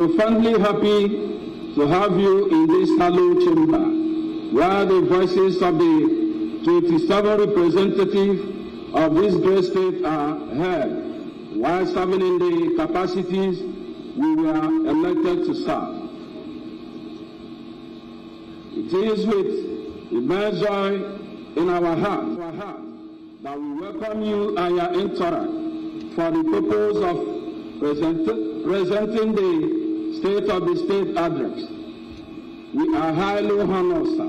Profoundly happy to have you in this hallowed chamber, where the voices of the 27 representatives of this great state are heard, while serving in the capacities we were elected to serve. It is with immense joy in our heart that we welcome you and your entourage for the purpose of presenting the State of the State address. We are highly honored, sir.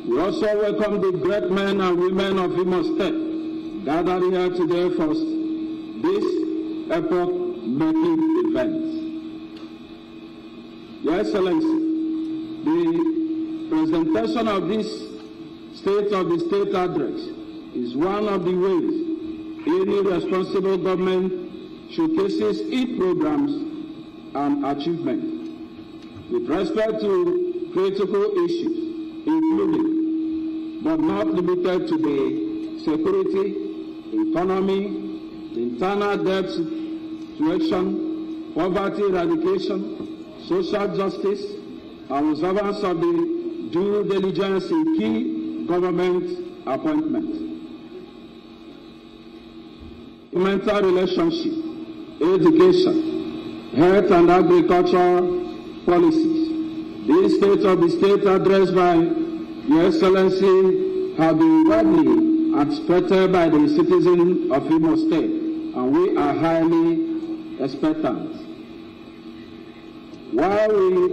We also welcome the great men and women of Imo State gathered here today for this epoch-making event. Your Excellency, the presentation of this State of the State address is one of the ways any responsible government showcases its programs and achievement with respect to critical issues, including but not limited to the security, economy, internal debt situation, poverty eradication, social justice, and observance of the due diligence in key government appointments. Humanitarian relationship, education, health and agricultural policies. This State of the State addressed by Your Excellency have been widely expected by the citizens of Imo State, and we are highly expectant. While we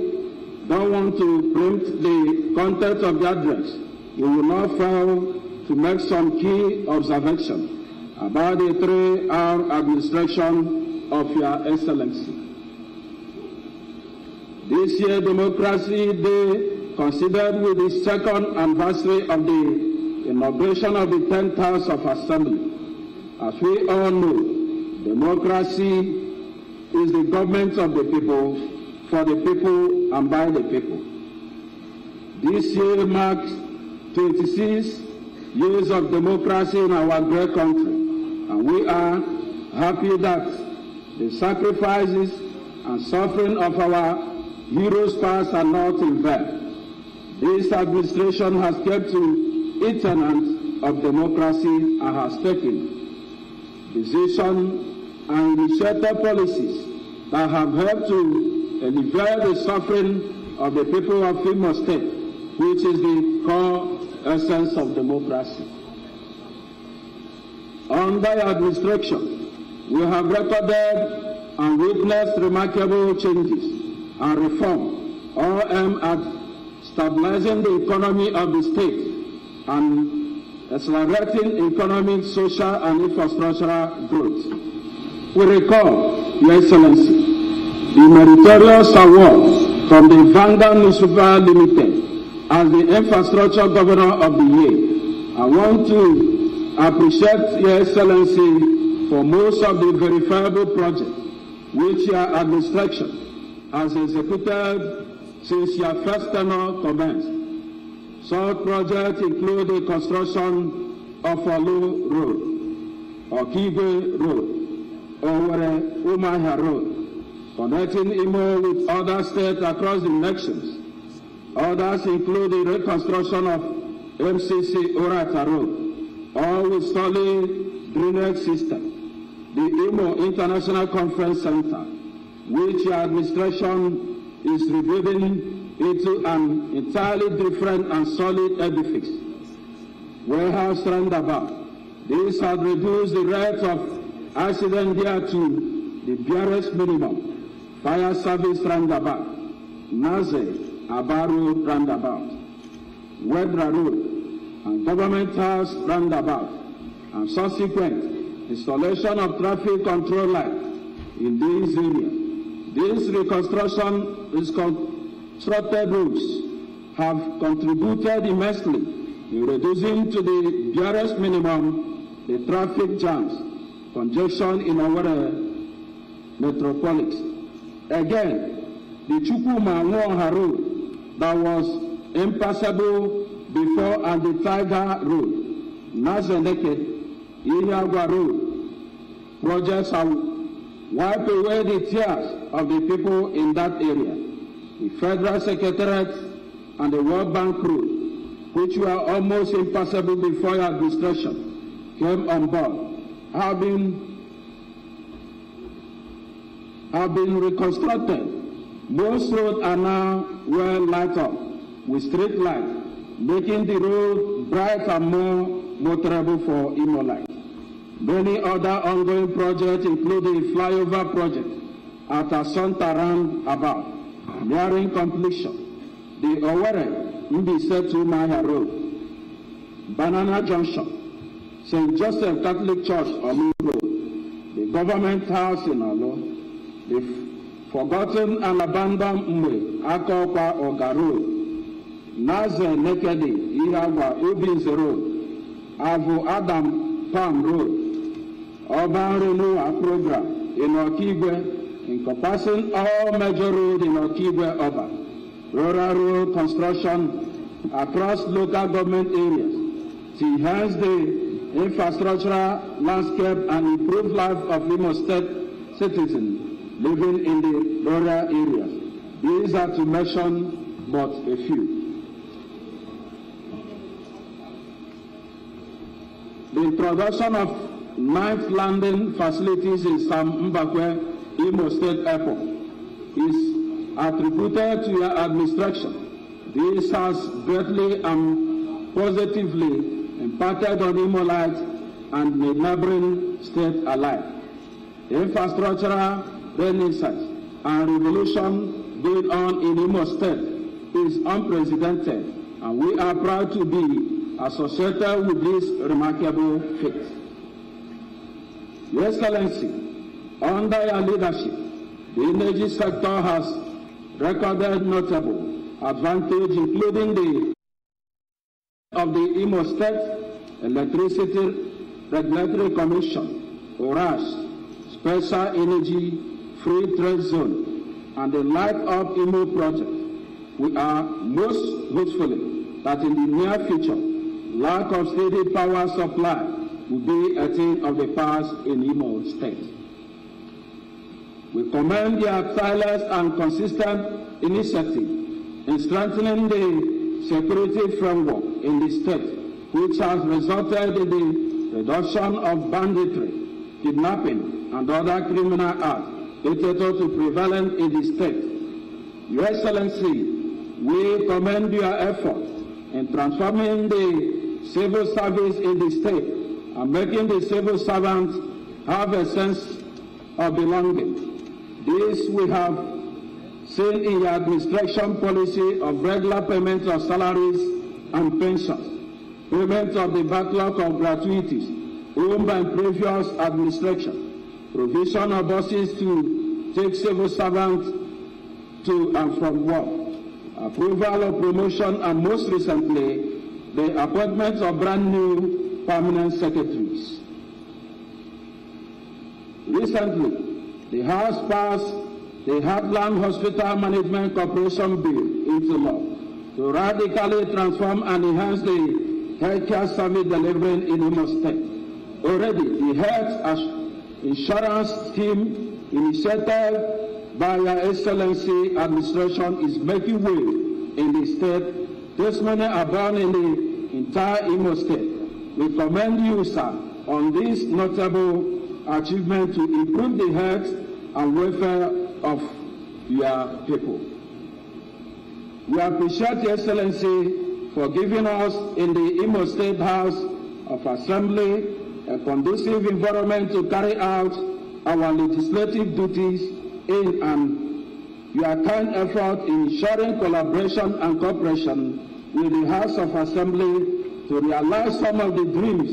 don't want to preempt the content of the address, we will not fail to make some key observations about the 3R administration of Your Excellency. This year, Democracy Day, considered with the second anniversary of the inauguration of the 10th House of Assembly. As we all know, democracy is the government of the people, for the people, and by the people. This year marks 26 years of democracy in our great country, and we are happy that the sacrifices and suffering of our heroes past are not in vain. This administration has kept to its tenets of democracy and has taken decisions and initiated policies that have helped to alleviate the suffering of the people of Imo State, which is the core essence of democracy. Under your administration, we have recorded and witnessed remarkable changes and reform, all aimed at stabilizing the economy of the state and accelerating economic, social, and infrastructural growth. We recall, Your Excellency, the meritorious award from the Vanguard Newspaper Limited as the Infrastructure Governor of the Year. I want to appreciate Your Excellency for most of the verifiable projects which your administration has executed since your first tenure commenced. Such projects include the construction of Olu Road, Okigwe Road, Owerri Umuahia Road, connecting Imo with other states across the nations. Others include the reconstruction of MCC Orata Road, all with solid drainage system, the Imo International Conference Center, which your administration is rebuilding into an entirely different and solid edifice. Warehouse roundabout. This has reduced the rate of accident here to the barest minimum. Fire service roundabout, Naze Abaru roundabout, Wedra Road, and Government House roundabout, and subsequent installation of traffic control lights in these areas. This reconstructed roads have contributed immensely in reducing to the barest minimum the traffic jams, congestion in our metropolis. Again, the Chukwuma Road that was impassable before, and the Tiger Road, Nazeneke, Iriagwa Road projects have wiped away the tears of the people in that area. The Federal Secretariat and the World Bank Road, which were almost impassable before your administration came on board, have been reconstructed. Most roads are now well lighted up with street lights, making the road bright and more motorable for Imo-like. Many other ongoing projects, including the flyover project at Asonta roundabout, nearing completion. The Owerri Mbisetu Maya Road, Banana Junction, St. Joseph Catholic Church Omu Road, the Government House in Olo, the forgotten and abandoned Mwe Akokwa Oga Road, Naze Nekedi Ihagwa Ubinze Road, Avu Adam Palm Road, Urban Renewal Program in Okigwe, encompassing all major roads in Okigwe Urban, rural road construction across local government areas to enhance the infrastructural landscape and improve life of Imo State citizens living in the rural areas. These are to mention but a few. The introduction of 9th landing facilities in Sam Mbakwe Imo State Airport is attributed to your administration. This has greatly and positively impacted on Imo-lites and the neighboring state alike. Infrastructural renaissance and revolution going on in Imo State is unprecedented, and we are proud to be associated with this remarkable feat. Your Excellency, under your leadership, the energy sector has recorded notable advantage, including the of the Imo State Electricity Regulatory Commission, ORAS, Special Energy Free Trade Zone, and the Light Up Imo project. We are most hopeful that in the near future, lack of steady power supply will be a thing of the past in Imo State. We commend your tireless and consistent initiative in strengthening the security framework in the state, which has resulted in the reduction of banditry, kidnapping, and other criminal acts related to prevalent in the state. Your Excellency, we commend your effort in transforming the civil service in the state and making the civil servants have a sense of belonging. This we have seen in your administration policy of regular payment of salaries and pensions, payment of the backlog of gratuities owned by previous administration, provision of buses to take civil servants to and from work, approval of promotion, and most recently, the appointment of brand new permanent secretaries. Recently, the House passed the Heartland Hospital Management Corporation Bill into law to radically transform and enhance the healthcare service delivery in Imo State. Already, the health insurance scheme initiated by Your Excellency administration is making way in the state. This many are born in the entire Imo State. We commend you, sir, on this notable achievement to improve the health and welfare of your people. We appreciate Your Excellency for giving us in the Imo State House of Assembly a conducive environment to carry out our legislative duties in and your kind effort in ensuring collaboration and cooperation with the House of Assembly to realize some of the dreams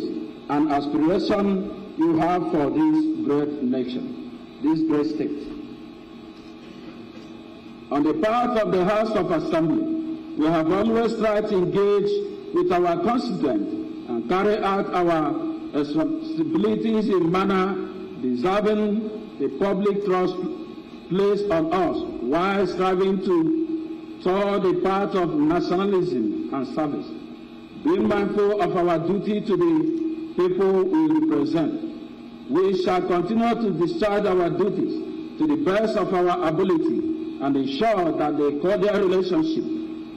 and aspirations you have for this great nation, this great state. On the part of the House of Assembly, we have always tried to engage with our constituents and carry out our responsibilities in a manner deserving the public trust placed on us, while striving to tour the path of nationalism and service. Being mindful of our duty to the people we represent, we shall continue to discharge our duties to the best of our ability and ensure that the cordial relationship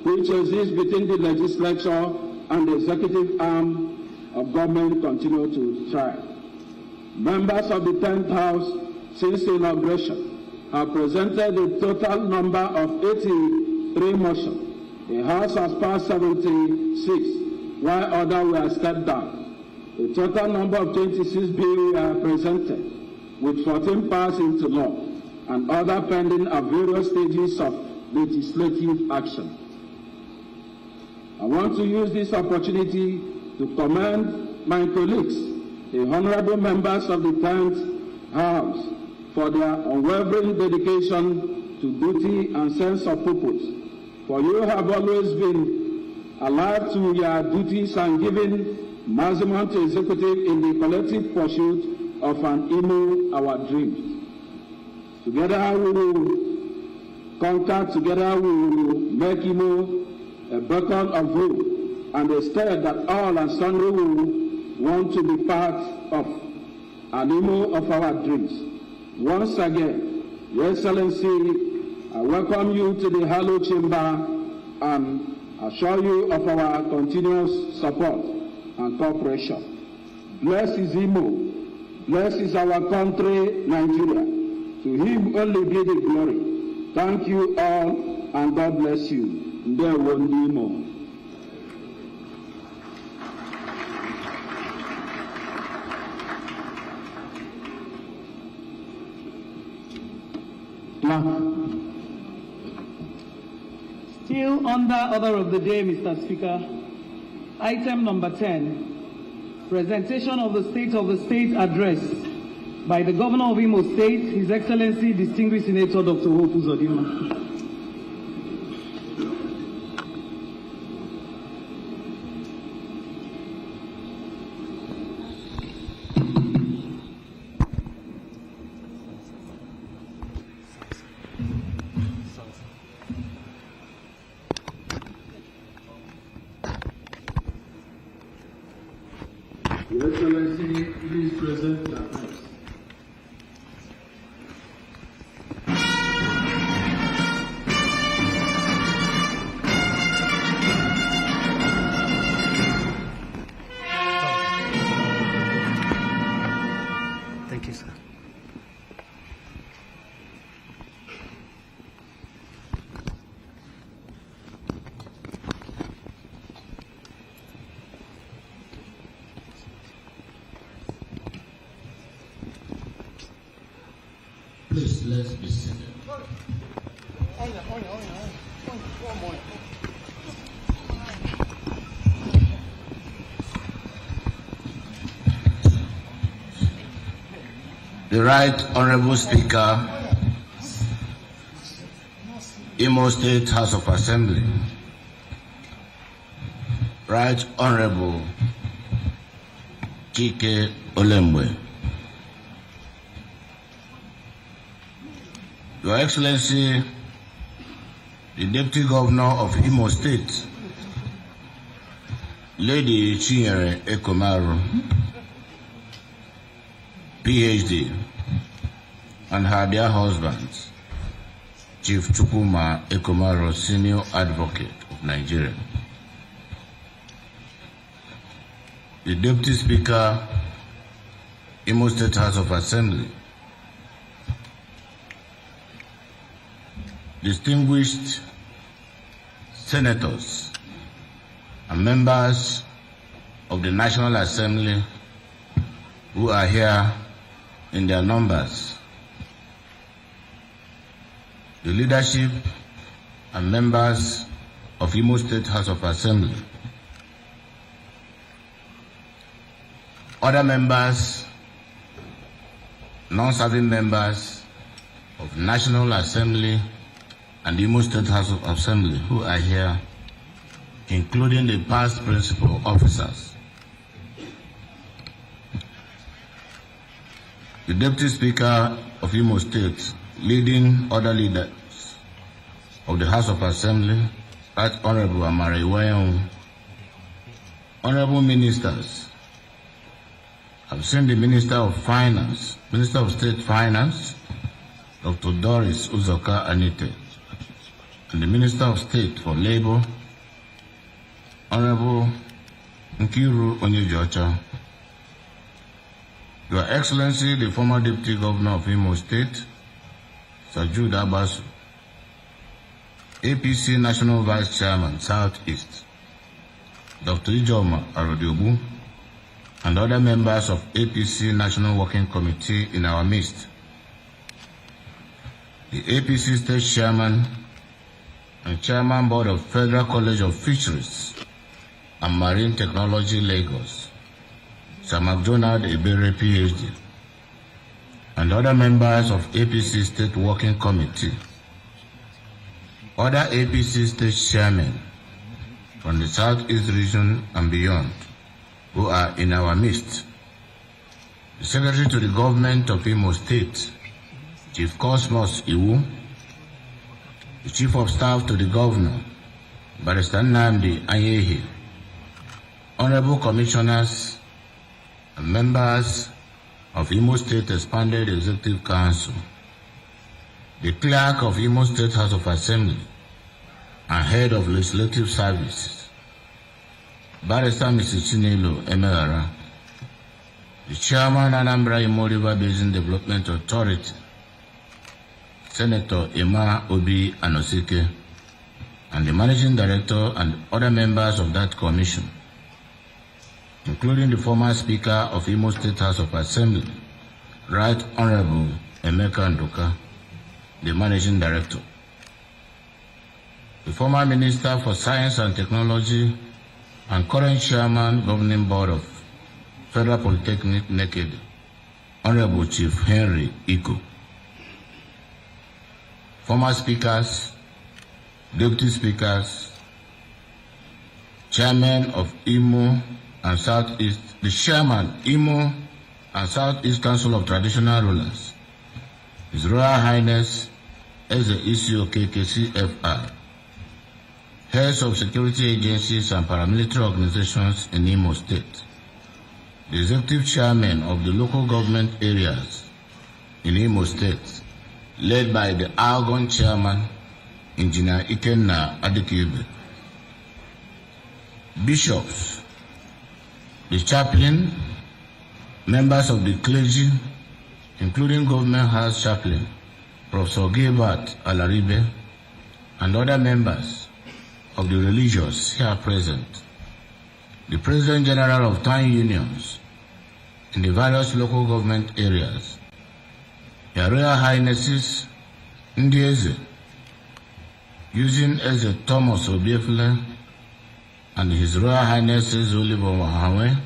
which exists between the legislature and the executive arm of government continue to thrive. Members of the 10th House since the inauguration have presented a total number of 83 motions. The House has passed 76, while others were stepped down. A total number of 26 bills were presented, with 14 passed into law, and other pending at various stages of legislative action. I want to use this opportunity to commend my colleagues, the honorable members of the 10th House, for their unwavering dedication to duty and sense of purpose. For you have always been alive to your duties and given maximum to executive in the collective pursuit of an Imo, our dreams. Together we will conquer, together we will make Imo a beacon of hope and a state that all and sundry will want to be part of, an Imo of our dreams. Once again, Your Excellency, I welcome you to the Hallowed Chamber and assure you of our continuous support and cooperation. Blessed is Imo, blessed is our country, Nigeria. To him only be the glory. Thank you all, and God bless you. There won't be more. Still under order of the day, Mr. Speaker, item number 10, presentation of the State Address by the Governor of Imo State, His Excellency Distinguished Senator Dr. Hope Uzodimma. Your Excellency, please present the address. Thank you, sir. Please, let's be seated. The Right Honorable Speaker, Imo State House of Assembly, Right Honorable Chike Olemwe, Your Excellency, the Deputy Governor of Imo State, Lady Chinyere Ekomaru, PhD, and her dear husband, Chief Chukwuma Ekomaru, Senior Advocate of Nigeria. The Deputy Speaker, Imo State House of Assembly, distinguished senators and members of the National Assembly who are here in their numbers, the leadership and members of Imo State House of Assembly, other members, non-serving members of National Assembly and Imo State House of Assembly who are here, including the past principal officers, the Deputy Speaker of Imo State, leading other leaders of the House of Assembly, Right Honorable Amara Iwayan, honorable ministers. I've seen the Minister of Finance, Minister of State Finance, Dr. Doris Uzoka Anite, and the Minister of State for Labor, Honorable Nkiru Onyejocha, Your Excellency, the former Deputy Governor of Imo State, Sir Jude Abasu, APC National Vice Chairman, Southeast, Dr. Uzodimma Arodiobu, and other members of APC National Working Committee in our midst, the APC State Chairman and Chairman Board of Federal College of Fisheries and Marine Technology, Lagos, Sir McDonald Ebere, PhD, and other members of APC State Working Committee, other APC State Chairmen from the Southeast region and beyond who are in our midst, the Secretary to the Government of Imo State, Chief Cosmos Iwu, the Chief of Staff to the Governor, Barrister Nnamdi Anyehi, Honorable Commissioners and members of Imo State Expanded Executive Council, the Clerk of Imo State House of Assembly and Head of Legislative Services, Barrister Mrs. Chinelo Emeghara, the Chairman Anambra Imo River Basin Development Authority, Senator Emma Obi Anosike, and the Managing Director and other members of that commission, including the former Speaker of Imo State House of Assembly, Right Honorable Emeka Nduka, the Managing Director, the former Minister for Science and Technology and current Chairman, Governing Board of Federal Polytechnic, NECED, Honorable Chief Henry Iko, former Speakers, Deputy Speakers, Chairman of Imo and Southeast, the Chairman, Imo and Southeast Council of Traditional Rulers, His Royal Highness Eze Isioke KCFR, Heads of Security Agencies and Paramilitary Organizations in Imo State, the Executive Chairman of the local government areas in Imo State, led by the Argon Chairman, Engineer Ikenna Adekibe, Bishops, the Chaplain, members of the clergy, including Government House Chaplain, Professor Gilbert Alaribe, and other members of the religious here present, the President General of Town Unions in the various local government areas, Your Royal Highnesses, Ndieze, using Eze Thomas Obiefle, and His Royal Highnesses Oliver Wahawe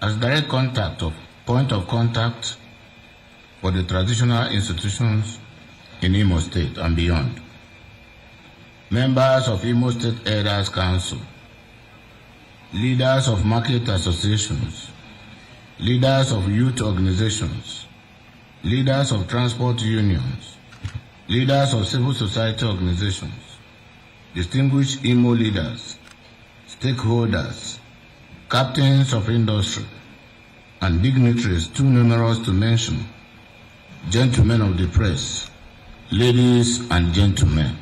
as direct point of contact for the traditional institutions in Imo State and beyond. Members of Imo State Elders Council, leaders of market associations, leaders of youth organizations, leaders of transport unions, leaders of civil society organizations, distinguished Imo leaders, stakeholders, captains of industry, and dignitaries too numerous to mention, gentlemen of the press, ladies and gentlemen.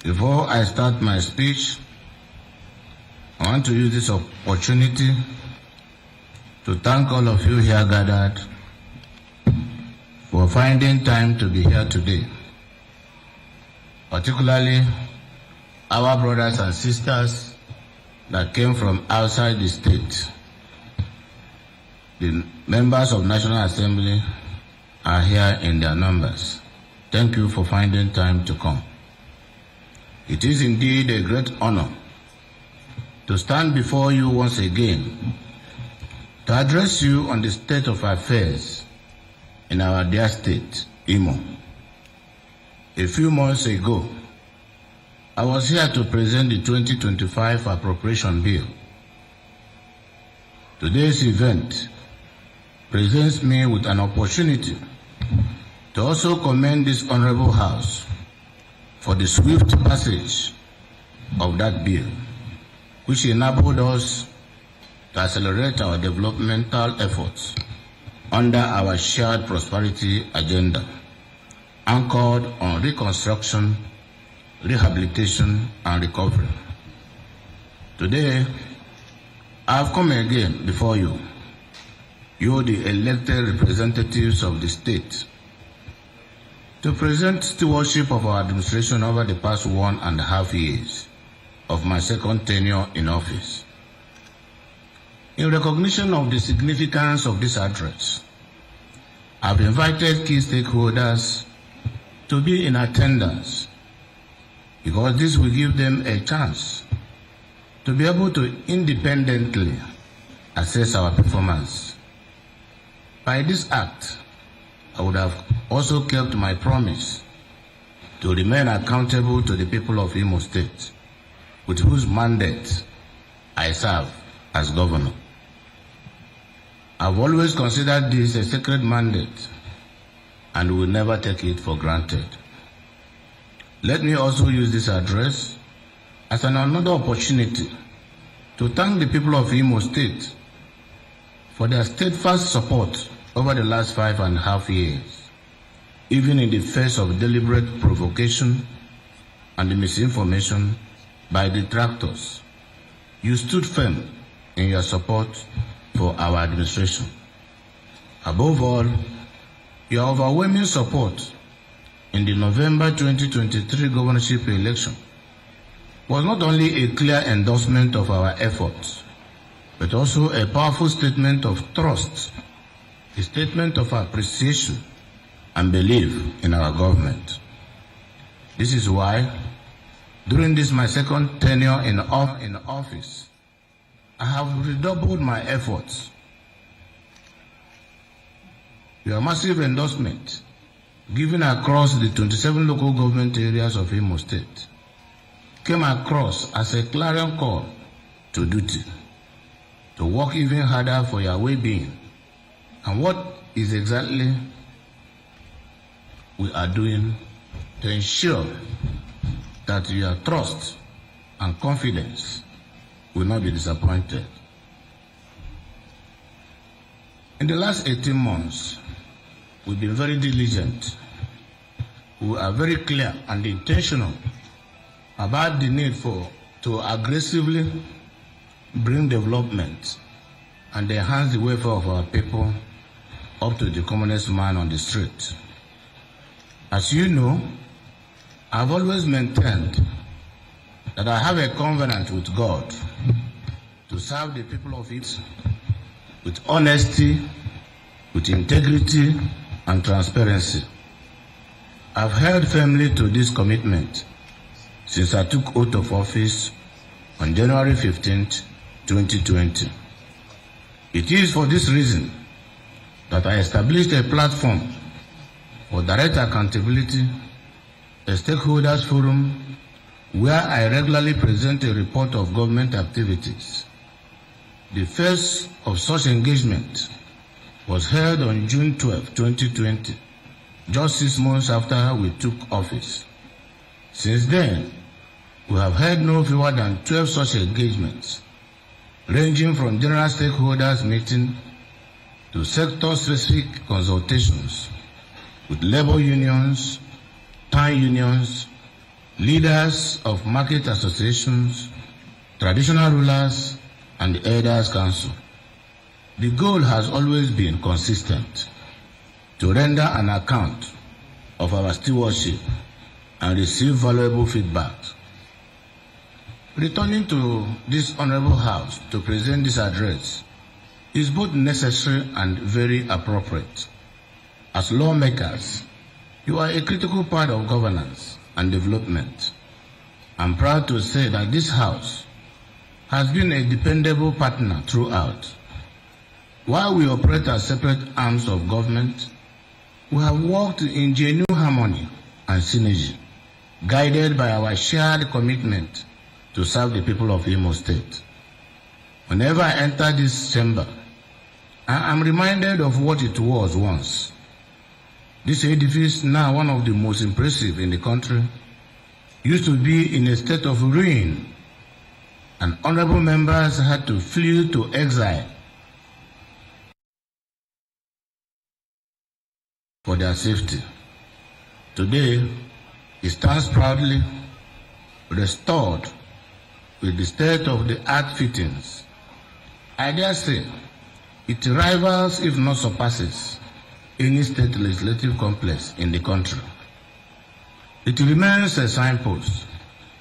Before I start my speech, I want to use this opportunity to thank all of you here gathered for finding time to be here today, particularly our brothers and sisters that came from outside the state. The members of National Assembly are here in their numbers. Thank you for finding time to come. It is indeed a great honor to stand before you once again to address you on the state of affairs in our dear state, Imo. A few months ago, I was here to present the 2025 Appropriation Bill. Today's event presents me with an opportunity to also commend this Honorable House for the swift passage of that bill, which enabled us to accelerate our developmental efforts under our shared prosperity agenda, anchored on reconstruction, rehabilitation, and recovery. Today, I have come again before you, the elected representatives of the state, to present stewardship of our administration over the past 1.5 years of my second tenure in office. In recognition of the significance of this address, I've invited key stakeholders to be in attendance because this will give them a chance to be able to independently assess our performance. By this act, I would have also kept my promise to remain accountable to the people of Imo State, with whose mandate I serve as governor. I've always considered this a sacred mandate and will never take it for granted. Let me also use this address as another opportunity to thank the people of Imo State for their steadfast support over the last 5.5 years, even in the face of deliberate provocation and misinformation by detractors. You stood firm in your support for our administration. Above all, your overwhelming support in the November 2023 governorship election was not only a clear endorsement of our efforts, but also a powerful statement of trust, a statement of appreciation and belief in our government. This is why, during this my second tenure in office, I have redoubled my efforts. Your massive endorsement given across the 27 local government areas of Imo State came across as a clarion call to duty, to work even harder for your well-being. And what is exactly we are doing to ensure that your trust and confidence will not be disappointed. In the last 18 months, we've been very diligent. We are very clear and intentional about the need to aggressively bring development and enhance the welfare of our people up to the commonest man on the street. As you know, I've always maintained that I have a covenant with God to serve the people of it with honesty, with integrity, and transparency. I've held firmly to this commitment since I took oath of office on January 15th, 2020. It is for this reason that I established a platform for direct accountability, a stakeholders forum, where I regularly present a report of government activities. The first of such engagement was held on June 12, 2020, just 6 months after we took office. Since then, we have held no fewer than 12 such engagements, ranging from general stakeholders meeting to sector-specific consultations with labor unions, town unions, leaders of market associations, traditional rulers, and the Elders Council. The goal has always been consistent: to render an account of our stewardship and receive valuable feedback. Returning to this honorable house to present this address is both necessary and very appropriate. As lawmakers, you are a critical part of governance and development. I'm proud to say that this house has been a dependable partner throughout. While we operate as separate arms of government, we have worked in genuine harmony and synergy, guided by our shared commitment to serve the people of Imo State. Whenever I enter this chamber, I am reminded of what it was once. This edifice, now one of the most impressive in the country, used to be in a state of ruin, and honorable members had to flee to exile for their safety. Today, it stands proudly restored with the state-of-the-art fittings. I dare say it rivals, if not surpasses, any state legislative complex in the country. It remains a signpost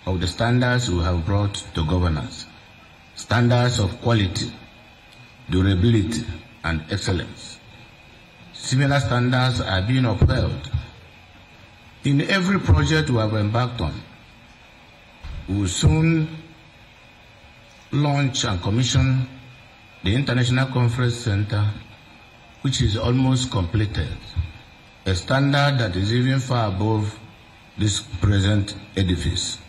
of the standards we have brought to governance, standards of quality, durability, and excellence. Similar standards are being upheld in every project we have embarked on. We will soon launch and commission the International Conference Center, which is almost completed, a standard that is even far above this present edifice.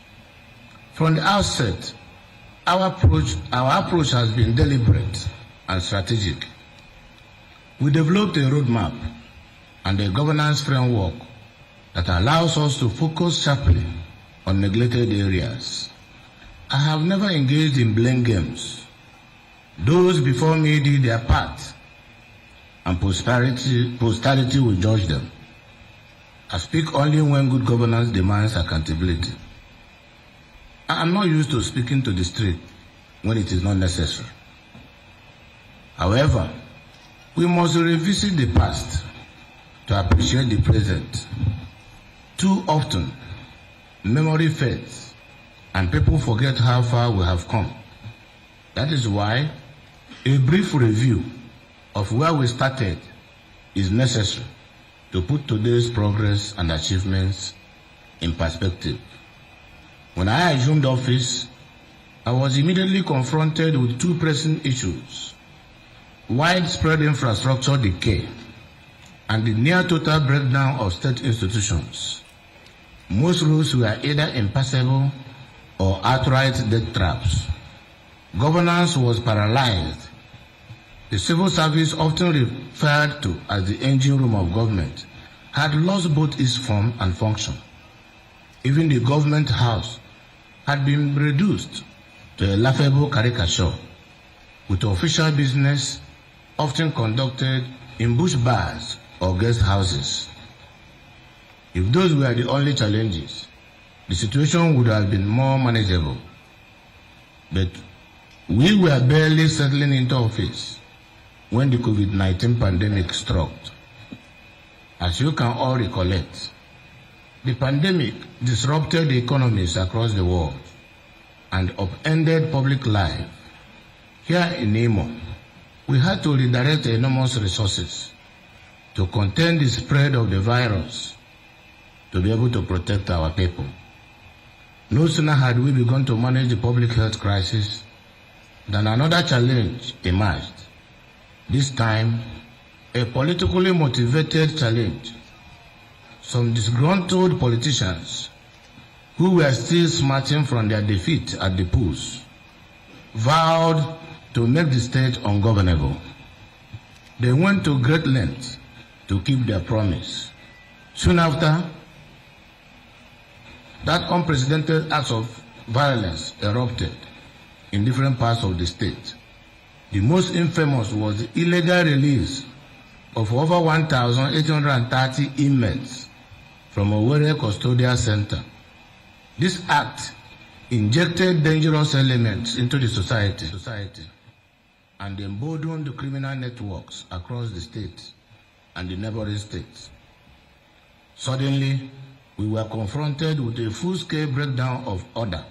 From the outset, our approach has been deliberate and strategic. We developed a roadmap and a governance framework that allows us to focus sharply on neglected areas. I have never engaged in blame games. Those before me did their part, and posterity will judge them. I speak only when good governance demands accountability. I am not used to speaking to the street when it is not necessary. However, we must revisit the past to appreciate the present. Too often, memory fades and people forget how far we have come. That is why a brief review of where we started is necessary to put today's progress and achievements in perspective. When I assumed office, I was immediately confronted with two pressing issues: widespread infrastructure decay and the near total breakdown of state institutions. Most roads were either impassable or outright death traps. Governance was paralyzed. The civil service, often referred to as the engine room of government, had lost both its form and function. Even the government house had been reduced to a laughable caricature, with official business often conducted in bush bars or guest houses. If those were the only challenges, the situation would have been more manageable. But we were barely settling into office when the COVID-19 pandemic struck. As you can all recollect, the pandemic disrupted the economies across the world and upended public life. Here in Imo, we had to redirect enormous resources to contain the spread of the virus, to be able to protect our people. No sooner had we begun to manage the public health crisis than another challenge emerged. This time, a politically motivated challenge. Some disgruntled politicians who were still smarting from their defeat at the polls vowed to make the state ungovernable. They went to great lengths to keep their promise. Soon after, that unprecedented acts of violence erupted in different parts of the state. The most infamous was the illegal release of over 1,830 inmates from a Owerri custodial center. This act injected dangerous elements into the society and emboldened the criminal networks across the state and the neighboring states. Suddenly, we were confronted with a full-scale breakdown of order.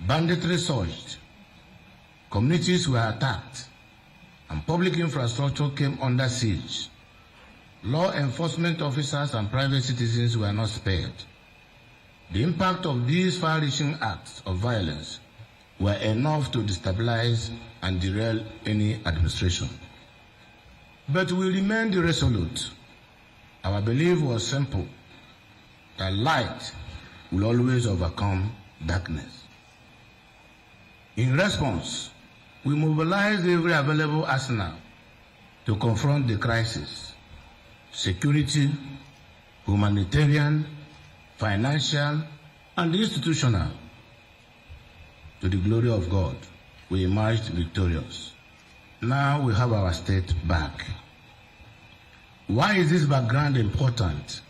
Banditry surged, communities were attacked, and public infrastructure came under siege. Law enforcement officers and private citizens were not spared. The impact of these far-reaching acts of violence were enough to destabilize and derail any administration. But we remained resolute. Our belief was simple, that light will always overcome darkness. In response, we mobilized every available arsenal to confront the crisis: security, humanitarian, financial, and institutional. To the glory of God, we emerged victorious. Now we have our state back. Why is this background important?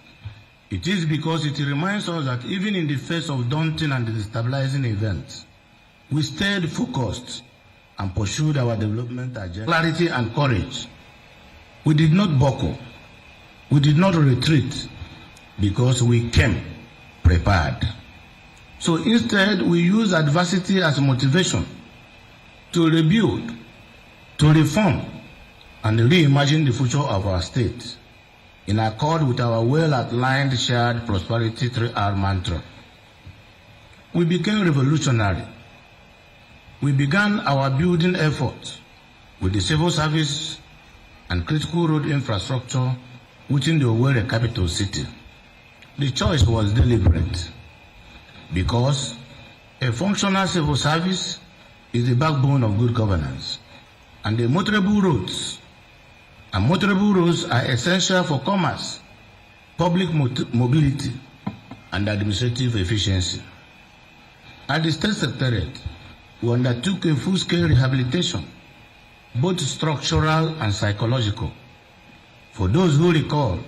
It is because it reminds us that even in the face of daunting and destabilizing events, we stayed focused and pursued our development agenda. Clarity and courage. We did not buckle. We did not retreat because we came prepared. So instead, we use adversity as motivation to rebuild, to reform, and reimagine the future of our state in accord with our well-outlined shared prosperity 3R mantra. We became revolutionary. We began our building efforts with the civil service and critical road infrastructure within the Owerri capital city. The choice was deliberate because a functional civil service is the backbone of good governance, and the motorable roads are essential for commerce, public mobility, and administrative efficiency. At the State Secretariat, we undertook a full-scale rehabilitation, both structural and psychological. For those who recall,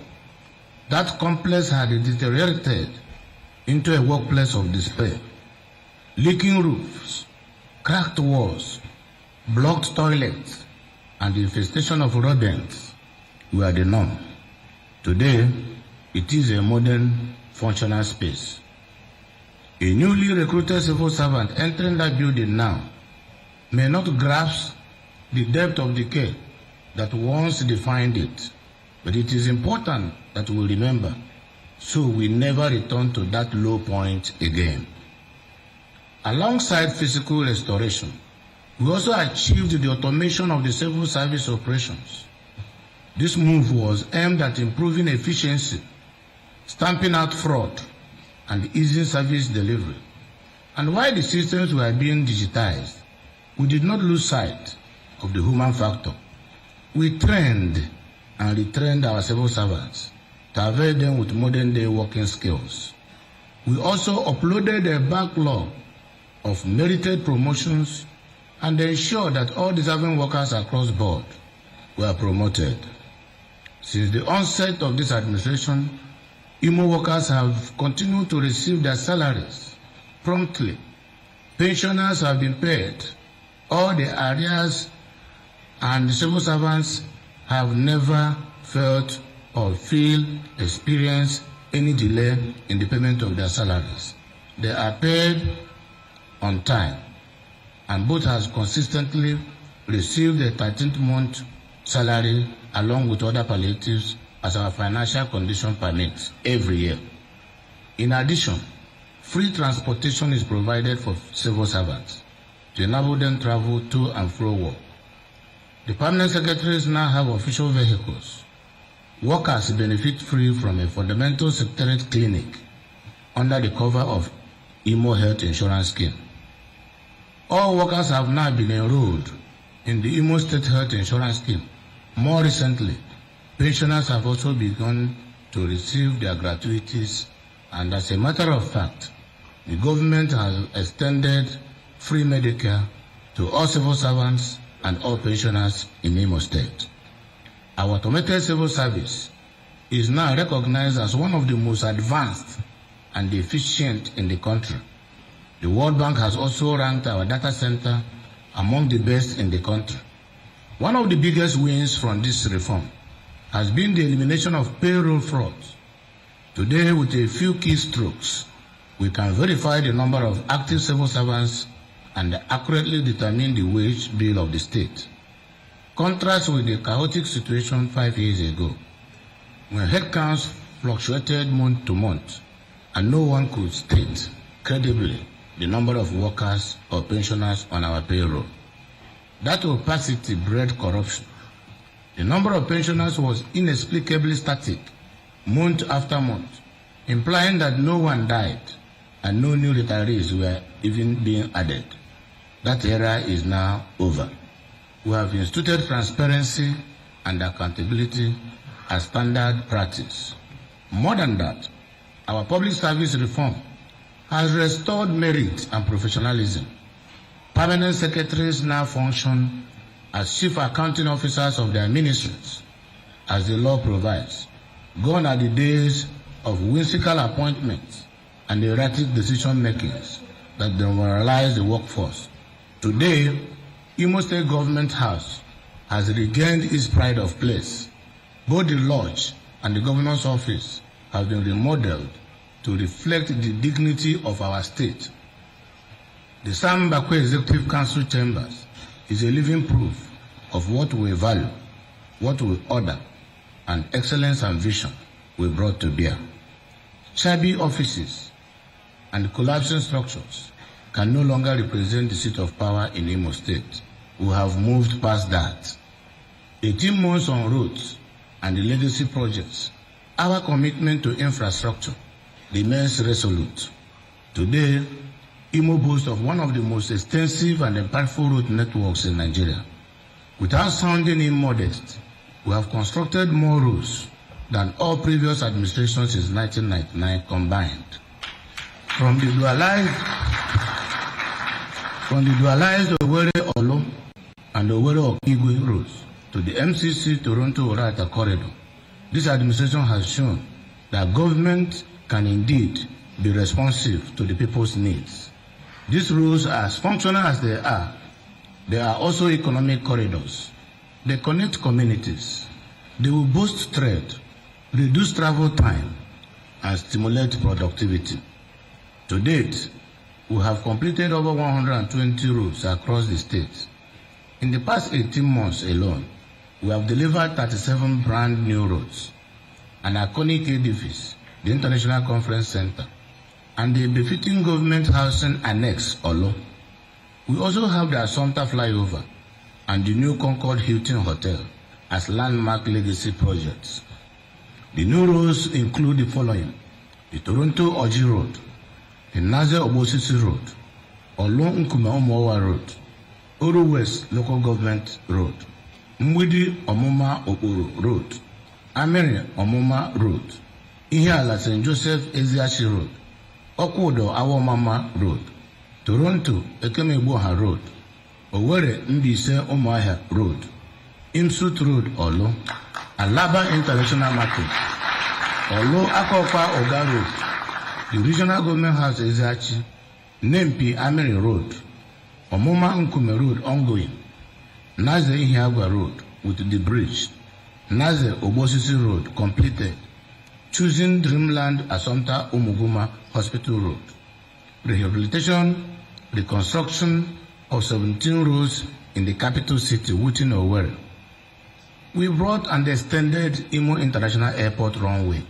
that complex had deteriorated into a workplace of despair. Leaking roofs, cracked walls, blocked toilets, and the infestation of rodents were the norm. Today, it is a modern, functional space. A newly recruited civil servant entering that building now may not grasp the depth of decay that once defined it, but it is important that we remember so we never return to that low point again. Alongside physical restoration, we also achieved the automation of the civil service operations. This move was aimed at improving efficiency, stamping out fraud, and easing service delivery. And while the systems were being digitized, we did not lose sight of the human factor. We trained and retrained our civil servants to avail them with modern-day working skills. We also uploaded a backlog of merited promotions and ensured that all deserving workers across board were promoted. Since the onset of this administration, Imo workers have continued to receive their salaries promptly. Pensioners have been paid all the arrears, and the civil servants have never felt or experienced any delay in the payment of their salaries. They are paid on time, and both has consistently received a 13th month salary along with other palliatives as our financial condition permits every year. In addition, free transportation is provided for civil servants to enable them travel to and fro work. The permanent secretaries now have official vehicles. Workers benefit free from a fundamental secretariat clinic under the cover of Imo Health Insurance Scheme. All workers have now been enrolled in the Imo State Health Insurance Scheme. More recently, pensioners have also begun to receive their gratuities, and as a matter of fact, the government has extended free Medicare to all civil servants and all pensioners in Imo State. Our automated civil service is now recognized as one of the most advanced and efficient in the country. The World Bank has also ranked our data center among the best in the country. One of the biggest wins from this reform has been the elimination of payroll fraud. Today, with a few keystrokes, we can verify the number of active civil servants and accurately determine the wage bill of the state. Contrast with the chaotic situation 5 years ago, when headcounts fluctuated month to month, and no one could state credibly the number of workers or pensioners on our payroll. That opacity bred corruption. The number of pensioners was inexplicably static, month after month, implying that no one died and no new retirees were even being added. That era is now over. We have instituted transparency and accountability as standard practice. More than that, our public service reform has restored merit and professionalism. Permanent secretaries now function as chief accounting officers of their ministries, as the law provides. Gone are the days of whimsical appointments and erratic decision-makings that demoralize the workforce. Today, Imo State Government House has regained its pride of place. Both the lodge and the governor's office have been remodeled to reflect the dignity of our state. The Sam Bakwe Executive Council Chambers is a living proof of what we value, what we order, and excellence and vision we brought to bear. Shabby offices and collapsing structures can no longer represent the seat of power in Imo State. We have moved past that. 18 months on roads and the legacy projects, our commitment to infrastructure remains resolute. Today, Imo boasts of one of the most extensive and impactful road networks in Nigeria. Without sounding immodest, we have constructed more roads than all previous administrations since 1999 combined. From the dualized Owerri Olo and Owerri Okigwe roads to the MCC Toronto-Orata corridor, this administration has shown that government can indeed be responsive to the people's needs. These roads are as functional as they are also economic corridors. They connect communities. They will boost trade, reduce travel time, and stimulate productivity. To date, we have completed over 120 roads across the state. In the past 18 months alone, we have delivered 37 brand new roads, an iconic edifice, the International Conference Center, and the befitting government housing annex, Olo. We also have the Assumpta flyover and the new Concord Hilton Hotel as landmark legacy projects. The new roads include the following: the Toronto Oji Road, the Naze Obosisi Road, Olo Nkume Omowa Road, Oru West Local Government Road, Mwidi Omuma Okoro Road, Amiri Omuma Road, Ihiala St. Joseph Eziachi Road, Okudo Awomama Road, Toronto Ekemegboha Road, Owerri Mbise Umuahia Road, Imsut Road Olo, Alaba International Market, Olo Akopa Oga Road, the Regional Government House Eziachi, Nempi Amiri Road, Omuma Nkume Road ongoing, Naze Ihiagwa Road with the bridge, Naze Obosisi Road completed, choosing Dreamland Assumpta Umuguma Hospital Road, rehabilitation, reconstruction of 17 roads in the capital city, Wooten Owerri. We brought and extended Imo International Airport runway.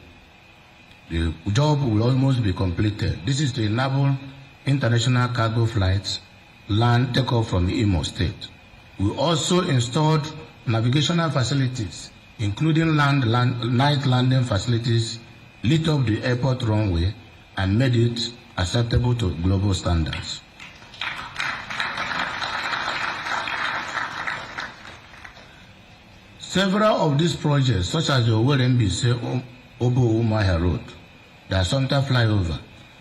The job will almost be completed. This is to enable international cargo flights land takeoff from Imo State. We also installed navigational facilities, including night landing facilities, lit up the airport runway, and made it acceptable to global standards. Several of these projects, such as the Owerri Mbise Obo Umuahia Road, the Assumpta flyover,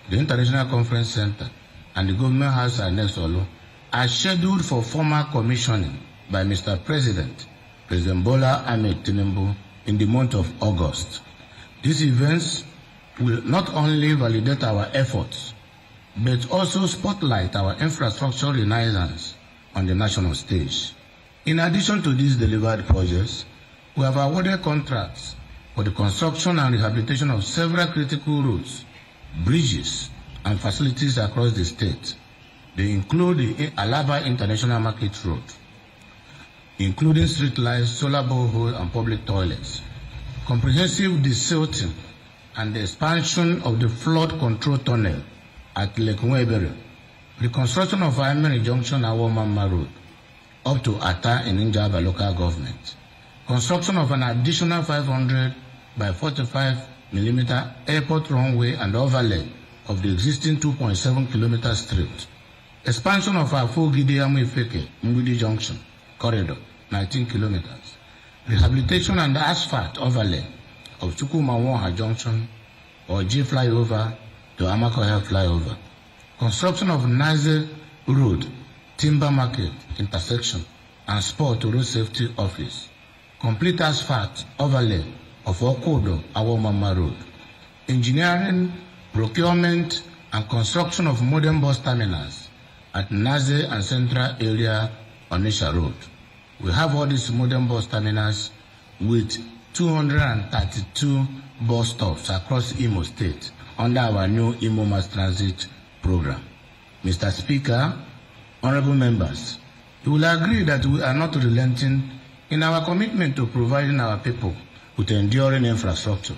the International Conference Center, and the Government House Annex Olo, are scheduled for formal commissioning by Mr. President Bola Ahmed Tinubu in the month of August. These events will not only validate our efforts, but also spotlight our infrastructure renaissance on the national stage. In addition to these delivered projects, we have awarded contracts for the construction and rehabilitation of several critical roads, bridges, and facilities across the state. They include the Alaba International Market Road, including street lights, solar borehole, and public toilets, comprehensive desilting, and the expansion of the flood control tunnel at Lake Nwebere, reconstruction of Amiri Junction Awomama Road up to Ata in Njaba local government, construction of an additional 500 by 45 millimeter airport runway and overlay of the existing 2.7 kilometer strip, expansion of our full Gideamu Ifeke Mwidi Junction corridor, 19 kilometers, rehabilitation and asphalt overlay of Chukwumawoha Junction or G flyover to Amakoya flyover, construction of Naze Road, Timber Market intersection, and Sport to Road Safety Office, complete asphalt overlay of Okodo Awomama Road, engineering, procurement, and construction of modern bus terminals at Naze and Central Area Onisha Road. We have all these modern bus terminals with 232 bus stops across Imo State under our new Imo Mass Transit program. Mr. Speaker, honorable members, you will agree that we are not relenting in our commitment to providing our people with enduring infrastructure.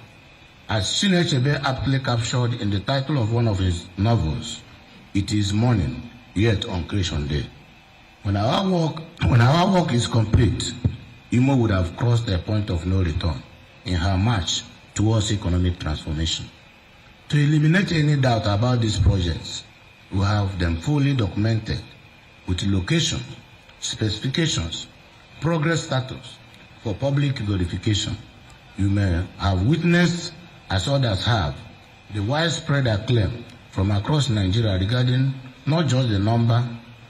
As Chinechebe aptly captured in the title of one of his novels, it is morning, yet on Creation Day. When our work is complete, Imo would have crossed a point of no return in her march towards economic transformation. To eliminate any doubt about these projects, we have them fully documented with location, specifications, progress status for public verification. You may have witnessed, as others have, the widespread acclaim from across Nigeria regarding not just the number,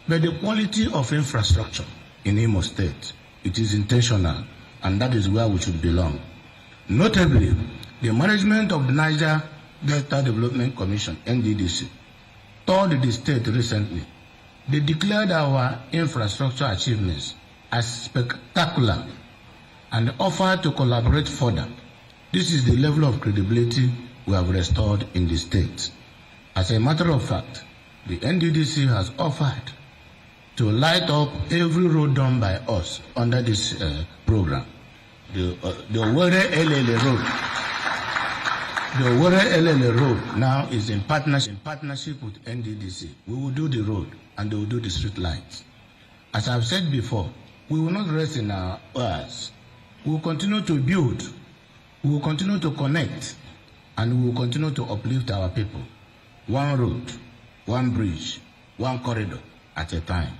but the quality of infrastructure in Imo State. It is intentional, and that is where we should belong. Notably, the management of the Niger Delta Development Commission, NDDC, toured the state recently. They declared our infrastructure achievements as spectacular and offered to collaborate further. This is the level of credibility we have restored in the state. As a matter of fact, the NDDC has offered to light up every road done by us under this program. The Owerri Elele Road. The Owerri Elele Road now is in partnership with NDDC. We will do the road and they will do the street lights. As I've said before, we will not rest in our oars. We will continue to build, we will continue to connect, and we will continue to uplift our people. One road, one bridge, one corridor at a time.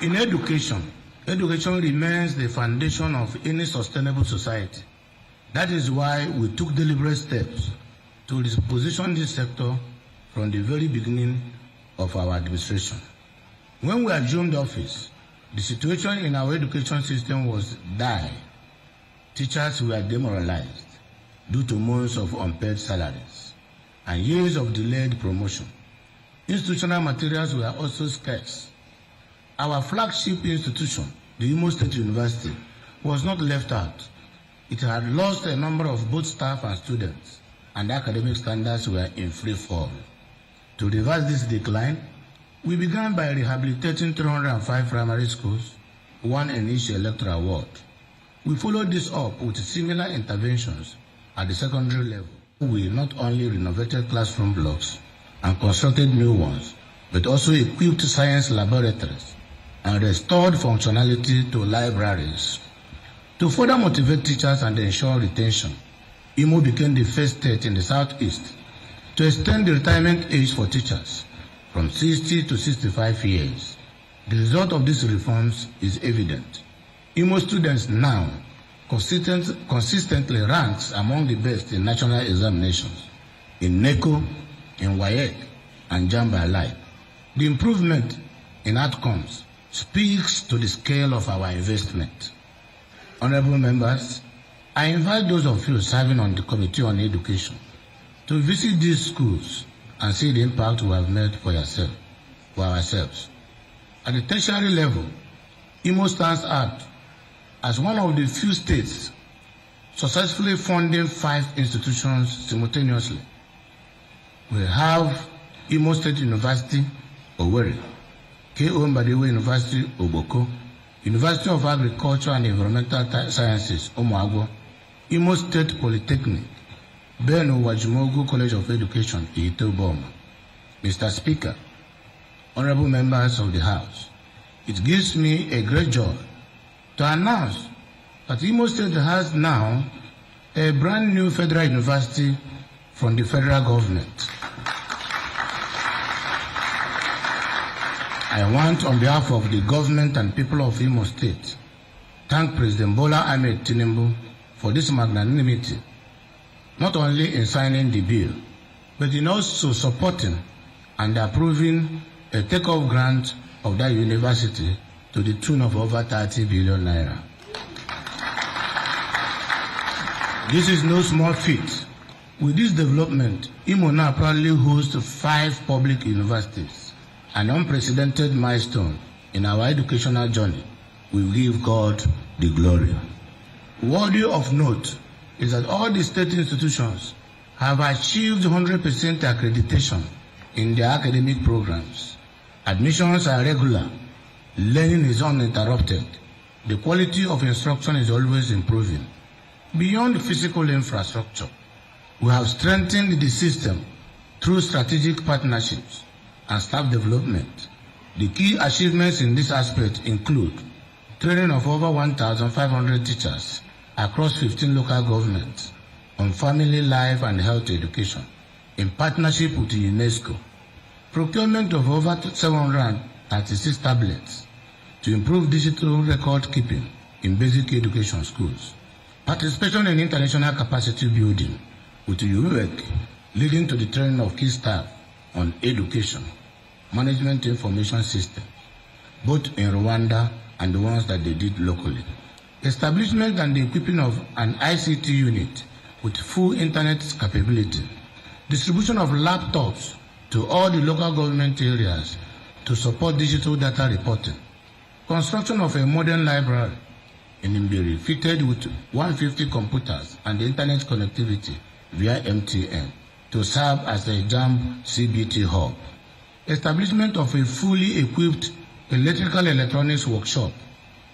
In education remains the foundation of any sustainable society. That is why we took deliberate steps to reposition this sector from the very beginning of our administration. When we assumed office, the situation in our education system was dire. Teachers were demoralized due to months of unpaid salaries and years of delayed promotion. Institutional materials were also scarce. Our flagship institution, the Imo State University, was not left out. It had lost a number of both staff and students, and academic standards were in free fall. To reverse this decline, we began by rehabilitating 305 primary schools, one in each electoral ward. We followed this up with similar interventions at the secondary level. We not only renovated classroom blocks and constructed new ones, but also equipped science laboratories and restored functionality to libraries. To further motivate teachers and ensure retention, Imo became the first state in the Southeast to extend the retirement age for teachers from 60 to 65 years. The result of these reforms is evident. Imo students now consistently ranks among the best in national examinations, in NECO, in WAEC, and JAMB alike. The improvement in outcomes speaks to the scale of our investment. Honorable members, I invite those of you serving on the Committee on Education to visit these schools and see the impact we have made for ourselves. At the tertiary level, Imo stands out as one of the few states successfully funding 5 institutions simultaneously. We have Imo State University, Owerri, K.O. Mbadiwe University, Oboko, University of Agriculture and Environmental Sciences, Omoagwo, Imo State Polytechnic, Beno Wajimogu College of Education, Itoboma. Mr. Speaker, honorable members of the House, it gives me a great joy to announce that Imo State has now a brand new federal university from the federal government. I want, on behalf of the government and people of Imo State, thank President Bola Ahmed Tinubu for this magnanimity, not only in signing the bill, but in also supporting and approving a take-off grant of that university to the tune of over 30 billion naira. This is no small feat. With this development, Imo now proudly hosts 5 public universities, an unprecedented milestone in our educational journey. We give God the glory. Worthy of note is that all the state institutions have achieved 100% accreditation in their academic programs. Admissions are regular. Learning is uninterrupted. The quality of instruction is always improving. Beyond physical infrastructure, we have strengthened the system through strategic partnerships and staff development. The key achievements in this aspect include training of over 1,500 teachers across 15 local governments on family life and health education in partnership with UNESCO, procurement of over 736 tablets to improve digital record keeping in basic education schools, participation in international capacity building with UEC leading to the training of key staff on education, management information systems, both in Rwanda and the ones that they did locally. Establishment and the equipping of an ICT unit with full internet capability. Distribution of laptops to all the local government areas to support digital data reporting. Construction of a modern library in Imbiri fitted with 150 computers and internet connectivity via MTN to serve as a JAM CBT hub. Establishment of a fully equipped electrical electronics workshop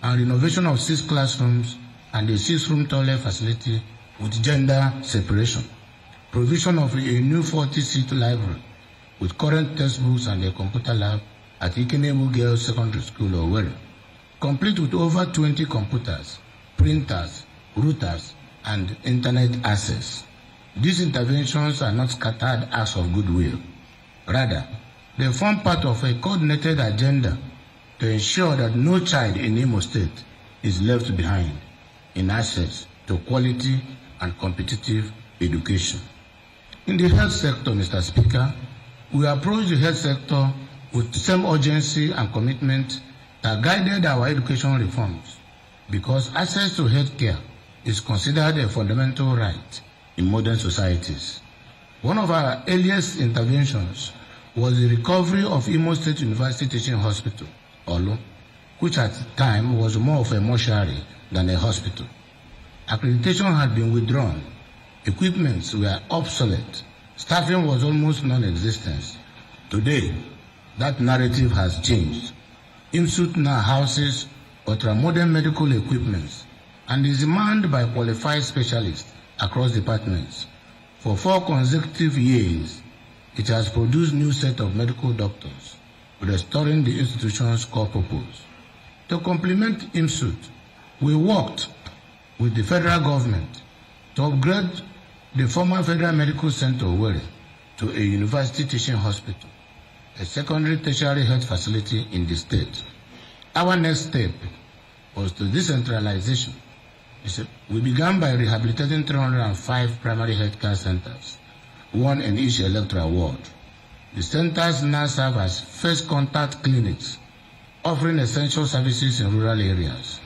and renovation of 6 classrooms and a 6-room toilet facility with gender separation. Provision of a new 40-seat library with current textbooks and a computer lab at Ikenemu Girls Secondary School, Owerri, complete with over 20 computers, printers, routers, and internet access. These interventions are not scattered acts of goodwill. Rather, they form part of a coordinated agenda to ensure that no child in Imo State is left behind in access to quality and competitive education. In the health sector, Mr. Speaker, we approach the health sector with the same urgency and commitment that guided our education reforms, because access to health care is considered a fundamental right in modern societies. One of our earliest interventions was the recovery of Imo State University Teaching Hospital, Olu, which at the time was more of a mortuary than a hospital. Accreditation had been withdrawn, equipments were obsolete, staffing was almost non-existent. Today, that narrative has changed. IMSUT now houses ultra-modern medical equipment and is manned by qualified specialists across departments. For 4 consecutive years, it has produced new set of medical doctors, restoring the institution's core purpose. To complement IMSUT, we worked with the federal government to upgrade the former Federal Medical Center Owerri to a university teaching hospital, a secondary tertiary health facility in the state. Our next step was to decentralization. We began by rehabilitating 305 primary health care centers, 1 in each electoral ward. The centers now serve as first contact clinics, offering essential services in rural areas.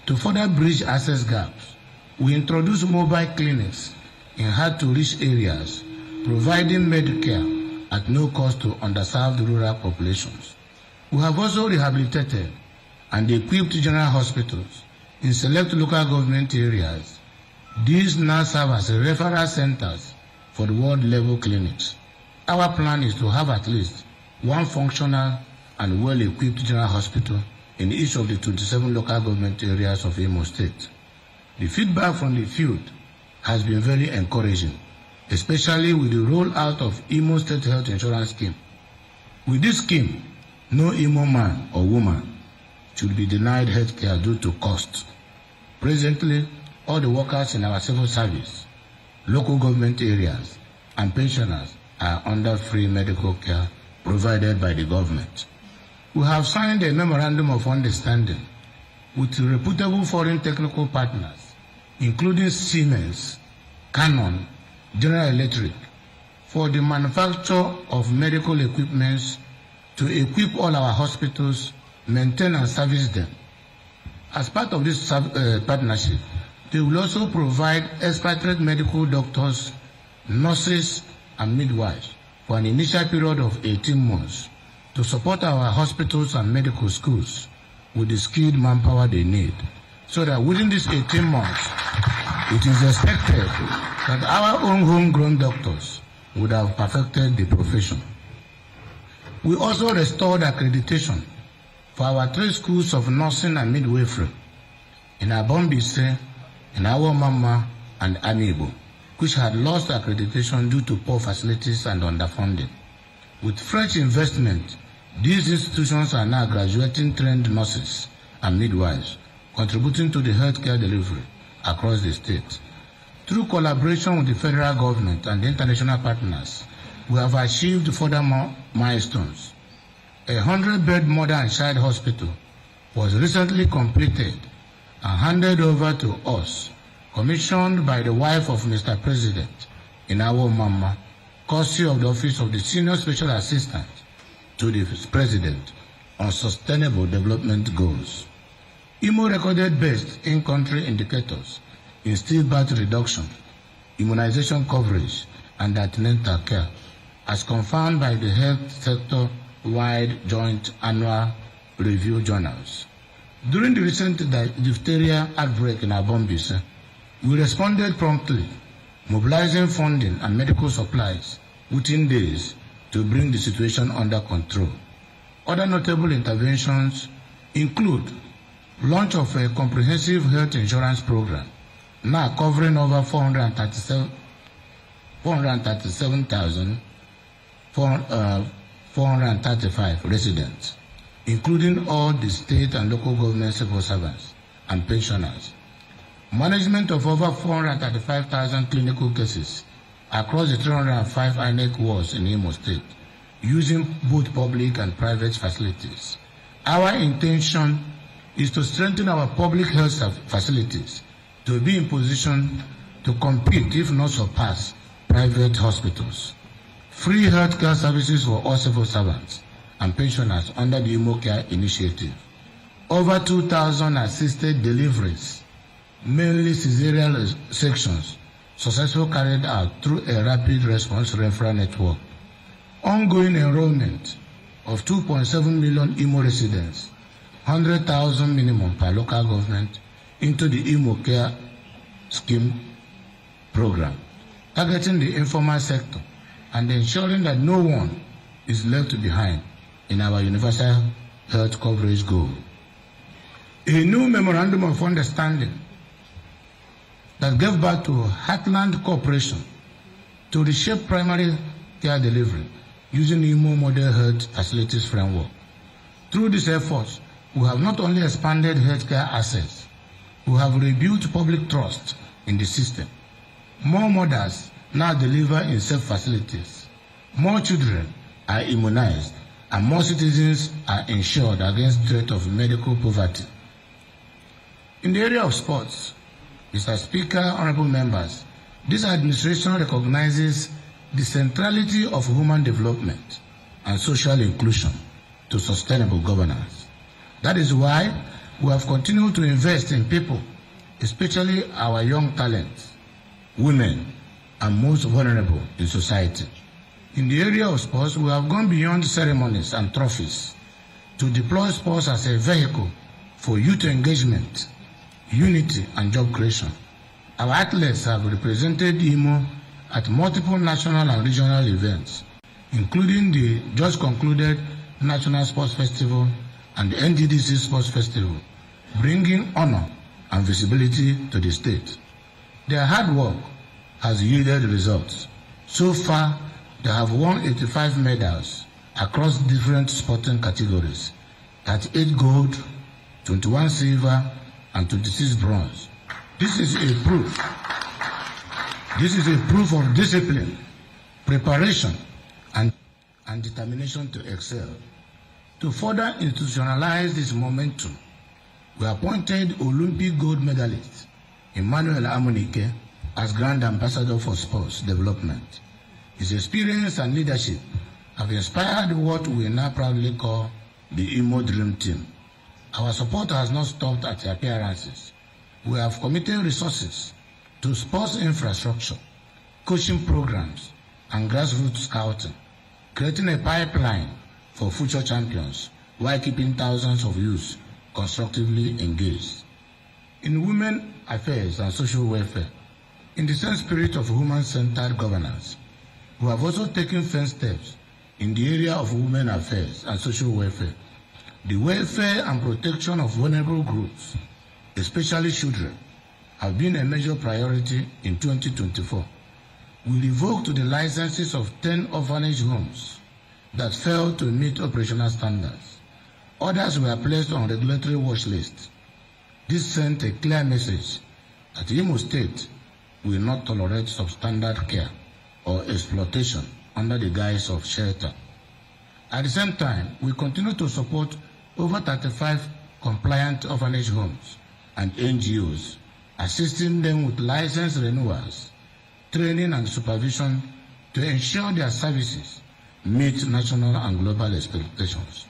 To further bridge access gaps, we introduced mobile clinics in hard-to-reach areas, providing Medicare at no cost to underserved rural populations. We have also rehabilitated and equipped general hospitals in select local government areas. These now serve as referral centers for the world-level clinics. Our plan is to have at least 1 functional and well-equipped general hospital in each of the 27 local government areas of Imo State. The feedback from the field has been very encouraging, especially with the rollout of Imo State Health Insurance Scheme. With this scheme, no Imo man or woman should be denied health care due to cost. Presently, all the workers in our civil service, local government areas, and pensioners are under free medical care provided by the government. We have signed a memorandum of understanding with reputable foreign technical partners, including Siemens, Canon, General Electric, for the manufacture of medical equipment to equip all our hospitals, maintain and service them. As part of this partnership, they will also provide expatriate medical doctors, nurses, and midwives for an initial period of 18 months to support our hospitals and medical schools with the skilled manpower they need, so that within these 18 months, it is expected that our own homegrown doctors would have perfected the profession. We also restored accreditation for our 3 schools of nursing and midwifery in Abombise, in Awomama, and Amibo, which had lost accreditation due to poor facilities and underfunding. With fresh investment, these institutions are now graduating trained nurses and midwives, contributing to the healthcare delivery across the state. Through collaboration with the federal government and the international partners, we have achieved further milestones. A 100-bed mother and child hospital was recently completed and handed over to us, commissioned by the wife of Mr. President in our Mama, courtesy of the Office of the Senior Special Assistant to the President on Sustainable Development Goals. IMO recorded best in-country indicators in stillbirth reduction, immunization coverage, and antenatal care, as confirmed by the health sector-wide joint annual review journals. During the recent diphtheria outbreak in Abombise, we responded promptly, mobilizing funding and medical supplies within days to bring the situation under control. Other notable interventions include launch of a comprehensive health insurance program, now covering over 437,435 residents, including all the state and local government civil servants and pensioners. Management of over 435,000 clinical cases across the 305 INEC wards in Imo State, using both public and private facilities. Our intention is to strengthen our public health facilities to be in position to compete, if not surpass, private hospitals. Free healthcare services for all civil servants and pensioners under the Imo Care Initiative. Over 2,000 assisted deliveries, mainly cesarean sections, successfully carried out through a rapid response referral network. Ongoing enrollment of 2.7 million Imo residents, 100,000 minimum per local government, into the Imo Care Scheme program, targeting the informal sector and ensuring that no one is left behind in our universal health coverage goal. A new memorandum of understanding that gave birth to Heartland Cooperation to reshape primary care delivery using Imo Model Health Facilities Framework. Through these efforts, we have not only expanded healthcare access, we have rebuilt public trust in the system. More mothers now deliver in safe facilities. More children are immunized, and more citizens are insured against threat of medical poverty. In the area of sports, Mr. Speaker, honorable members, this administration recognizes the centrality of human development and social inclusion to sustainable governance. That is why we have continued to invest in people, especially our young talents, women, and most vulnerable in society. In the area of sports, we have gone beyond ceremonies and trophies to deploy sports as a vehicle for youth engagement, unity, and job creation. Our athletes have represented Imo at multiple national and regional events, including the just concluded National Sports Festival and the NGDC Sports Festival, bringing honor and visibility to the state. Their hard work has yielded results. So far, they have won 85 medals across different sporting categories, 38 gold, 21 silver, and 26 bronze. This is a proof of discipline, preparation, and determination to excel. To further institutionalize this momentum, we appointed Olympic gold medalist Emmanuel Amunike as Grand Ambassador for Sports Development. His experience and leadership have inspired what we now proudly call the Imo Dream Team. Our support has not stopped at appearances. We have committed resources to sports infrastructure, coaching programs, and grassroots scouting, creating a pipeline for future champions while keeping thousands of youths constructively engaged. In women affairs and social welfare, in the same spirit of human-centered governance, we have also taken first steps in the area of women affairs and social welfare. The welfare and protection of vulnerable groups, especially children, have been a major priority in 2024. We revoked the licenses of 10 orphanage homes that failed to meet operational standards. Others were placed on regulatory watch lists. This sent a clear message that Imo State will not tolerate substandard care or exploitation under the guise of shelter. At the same time, we continue to support over 35 compliant orphanage homes and NGOs, assisting them with license renewals, training and supervision to ensure their services meet national and global expectations.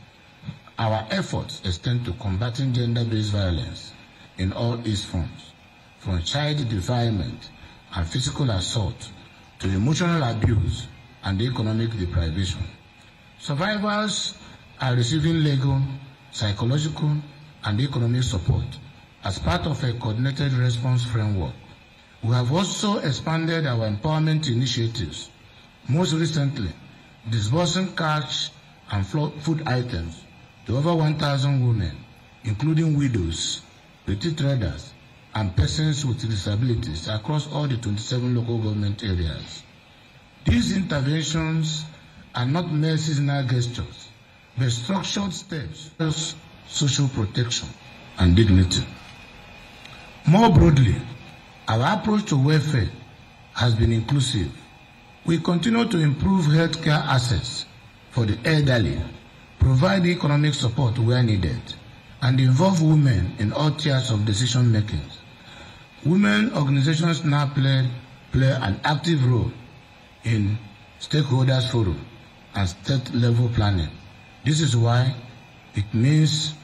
Our efforts extend to combating gender-based violence in all its forms, from child defilement and physical assault to emotional abuse and economic deprivation. Survivors are receiving legal, psychological, and economic support as part of a coordinated response framework. We have also expanded our empowerment initiatives, most recently disbursing cash and food items to over 1,000 women, including widows, petty traders, and persons with disabilities across all the 27 local government areas. These interventions are not mere seasonal gestures, but structured steps towards social protection and dignity. More broadly, our approach to welfare has been inclusive. We continue to improve healthcare access for the elderly, provide economic support where needed, and involve women in all tiers of decision making. Women organizations now play an active role in stakeholders forum and state-level planning. This is what it means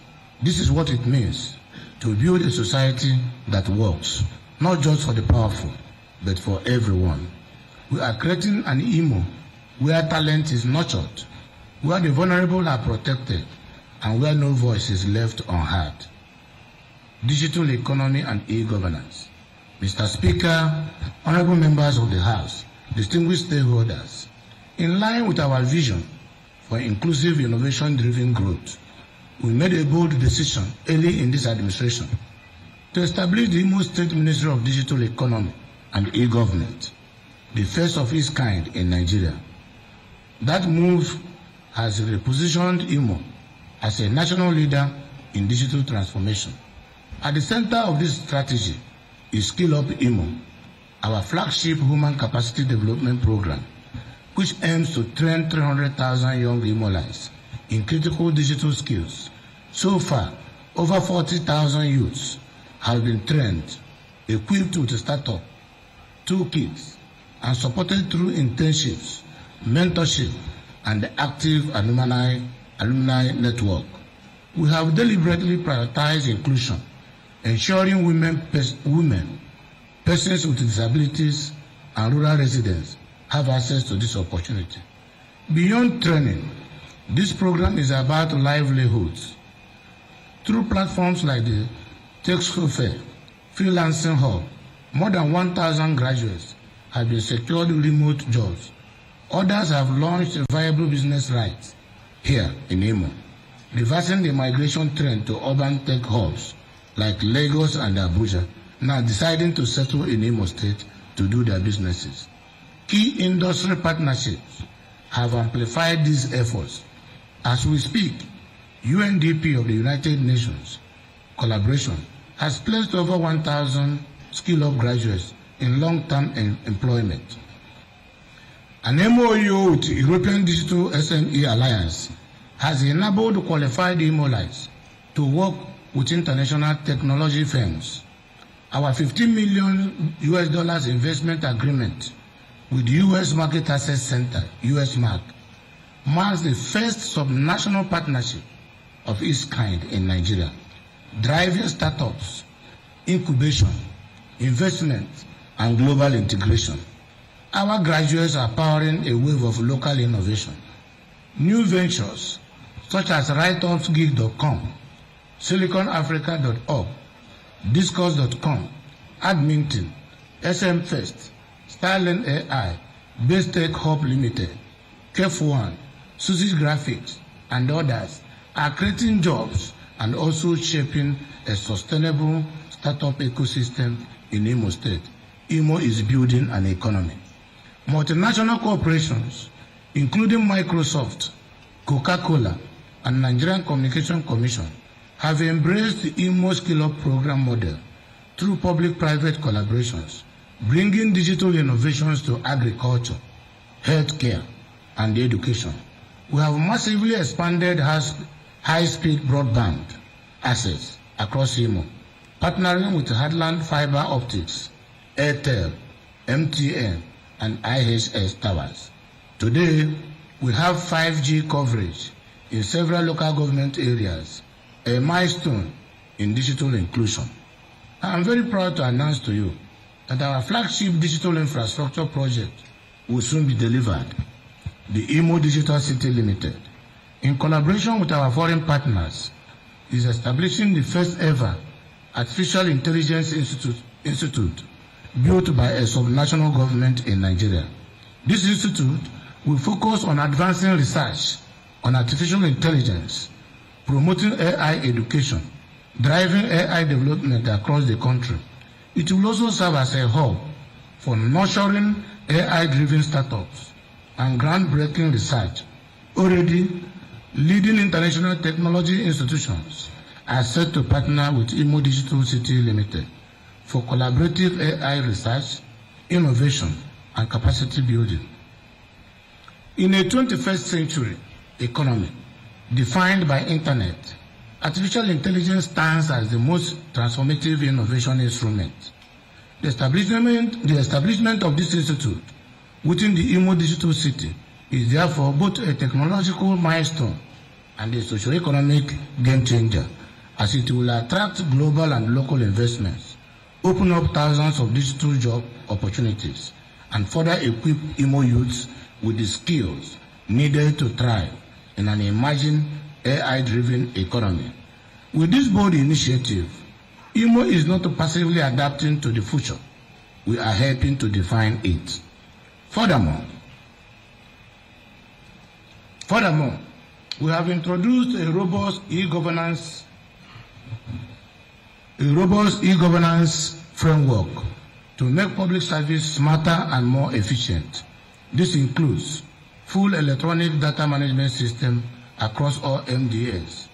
to build a society that works, not just for the powerful, but for everyone. We are creating an Imo where talent is nurtured, where the vulnerable are protected, and where no voice is left unheard. Digital economy and e-governance. Mr. Speaker, honorable members of the House, distinguished stakeholders, in line with our vision for inclusive innovation-driven growth, we made a bold decision early in this administration to establish the Imo State Ministry of Digital Economy and E-Government, the first of its kind in Nigeria. That move has repositioned Imo as a national leader in digital transformation. At the center of this strategy is Skill Up Imo, our flagship human capacity development program, which aims to train 300,000 young Imolites in critical digital skills. So far, over 40,000 youths have been trained, equipped with a startup, toolkits, and supported through internships, mentorship, and the active alumni network. We have deliberately prioritized inclusion, ensuring women, persons with disabilities, and rural residents have access to this opportunity. Beyond training, this program is about livelihoods. Through platforms like the Tech School Fair, Freelancing Hub, more than 1,000 graduates have been secured remote jobs. Others have launched a viable business right here in Imo, reversing the migration trend to urban tech hubs like Lagos and Abuja, now deciding to settle in Imo State to do their businesses. Key industry partnerships have amplified these efforts. As we speak, UNDP of the United Nations collaboration has placed over 1,000 skill-up graduates in long-term employment. An MOU with European Digital SME Alliance has enabled qualified Imolites to work with international technology firms. Our $15 million investment agreement with the U.S. Market Access Center, USMAC, marks the first subnational partnership of its kind in Nigeria, driving startups, incubation, investment, and global integration. Our graduates are powering a wave of local innovation. New ventures such as writeupsgig.com, siliconafrica.org, discourse.com, Adminton, SMFest, Starling AI, Base Tech Hub Limited, Kef1, Susie's Graphics, and others are creating jobs and also shaping a sustainable startup ecosystem in Imo State. Imo is building an economy. Multinational corporations, including Microsoft, Coca-Cola, and Nigerian Communication Commission, have embraced the Imo Skill Up program model through public-private collaborations, bringing digital innovations to agriculture, healthcare, and education. We have massively expanded high-speed broadband access across Imo, partnering with Heartland Fiber Optics, Airtel, MTN, and IHS towers. Today, we have 5G coverage in several local government areas, a milestone in digital inclusion. I am very proud to announce to you that our flagship digital infrastructure project will soon be delivered. The Imo Digital City Limited, in collaboration with our foreign partners, is establishing the first ever Artificial Intelligence Institute built by a subnational government in Nigeria. This institute will focus on advancing research on artificial intelligence, promoting AI education, driving AI development across the country. It will also serve as a hub for nurturing AI-driven startups and groundbreaking research. Already, leading international technology institutions are set to partner with Imo Digital City Limited for collaborative AI research, innovation, and capacity building. In a 21st century economy defined by internet, artificial intelligence stands as the most transformative innovation instrument. The establishment of this institute within the Imo Digital City is therefore both a technological milestone and a socio-economic game changer, as it will attract global and local investments, open up thousands of digital job opportunities, and further equip Imo youths with the skills needed to thrive in an emerging AI-driven economy. With this bold initiative, Imo is not passively adapting to the future. We are helping to define it. Furthermore, we have introduced a robust e-governance framework to make public service smarter and more efficient. This includes full electronic data management system across all MDAs,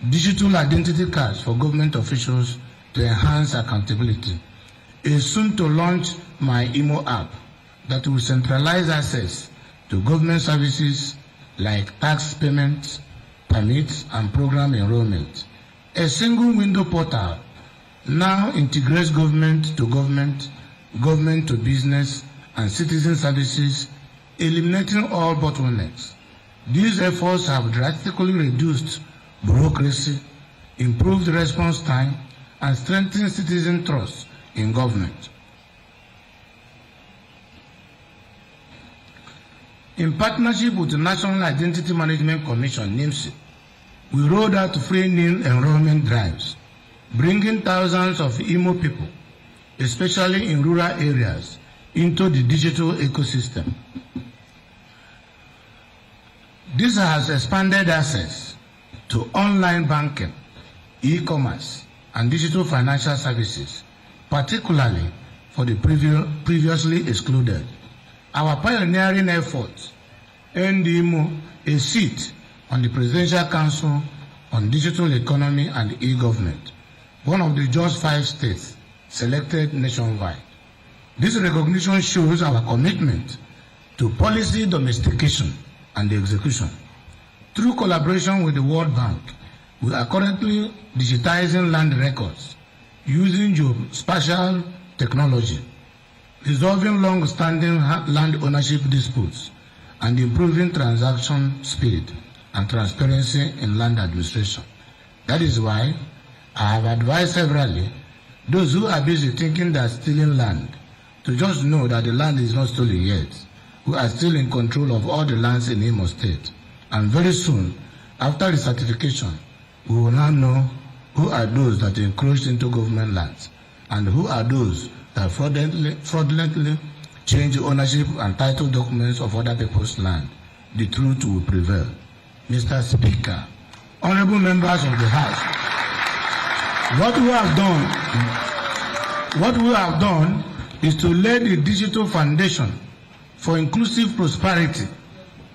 digital identity cards for government officials to enhance accountability, a soon-to-launch My Imo app that will centralize access to government services like tax payments, permits, and program enrollment. A single window portal now integrates government to government, government to business, and citizen services, eliminating all bottlenecks. These efforts have drastically reduced bureaucracy, improved response time, and strengthened citizen trust in government. In partnership with the National Identity Management Commission, NIMSI, we rolled out free NIN enrollment drives, bringing thousands of Imo people, especially in rural areas, into the digital ecosystem. This has expanded access to online banking, e-commerce, and digital financial services, particularly for the previously excluded. Our pioneering efforts earned Imo a seat on the Presidential Council on Digital Economy and E-Government, one of the just 5 states selected nationwide. This recognition shows our commitment to policy domestication and execution. Through collaboration with the World Bank, we are currently digitizing land records using geospatial technology, resolving long-standing land ownership disputes, and improving transaction speed and transparency in land administration. That is why I have advised severally those who are busy thinking that stealing land to just know that the land is not stolen yet, who are still in control of all the lands in Imo State. And very soon, after the certification, we will now know who are those that encroached into government lands and who are those that fraudulently change ownership and title documents of other people's land. The truth will prevail. Mr. Speaker, honorable members of the House, what we have done is to lay the digital foundation for inclusive prosperity.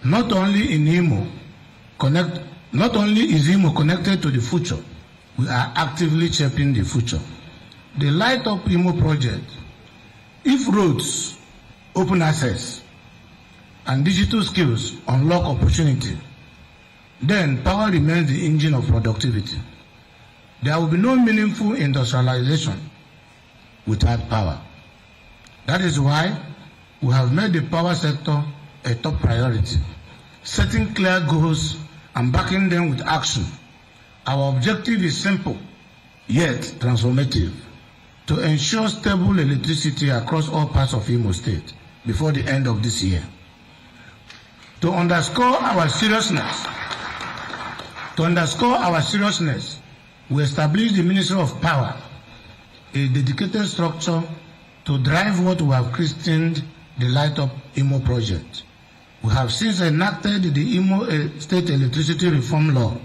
Not only in Imo, not only is Imo connected to the future, we are actively shaping the future. The Light Up Imo project, if roads, open access, and digital skills unlock opportunity, then power remains the engine of productivity. There will be no meaningful industrialization without power. That is why we have made the power sector a top priority, setting clear goals and backing them with action. Our objective is simple, yet transformative, to ensure stable electricity across all parts of Imo State before the end of this year. To underscore our seriousness, we established the Ministry of Power, a dedicated structure to drive what we have christened the Light Up Imo project. We have since enacted the Imo State Electricity Reform Law,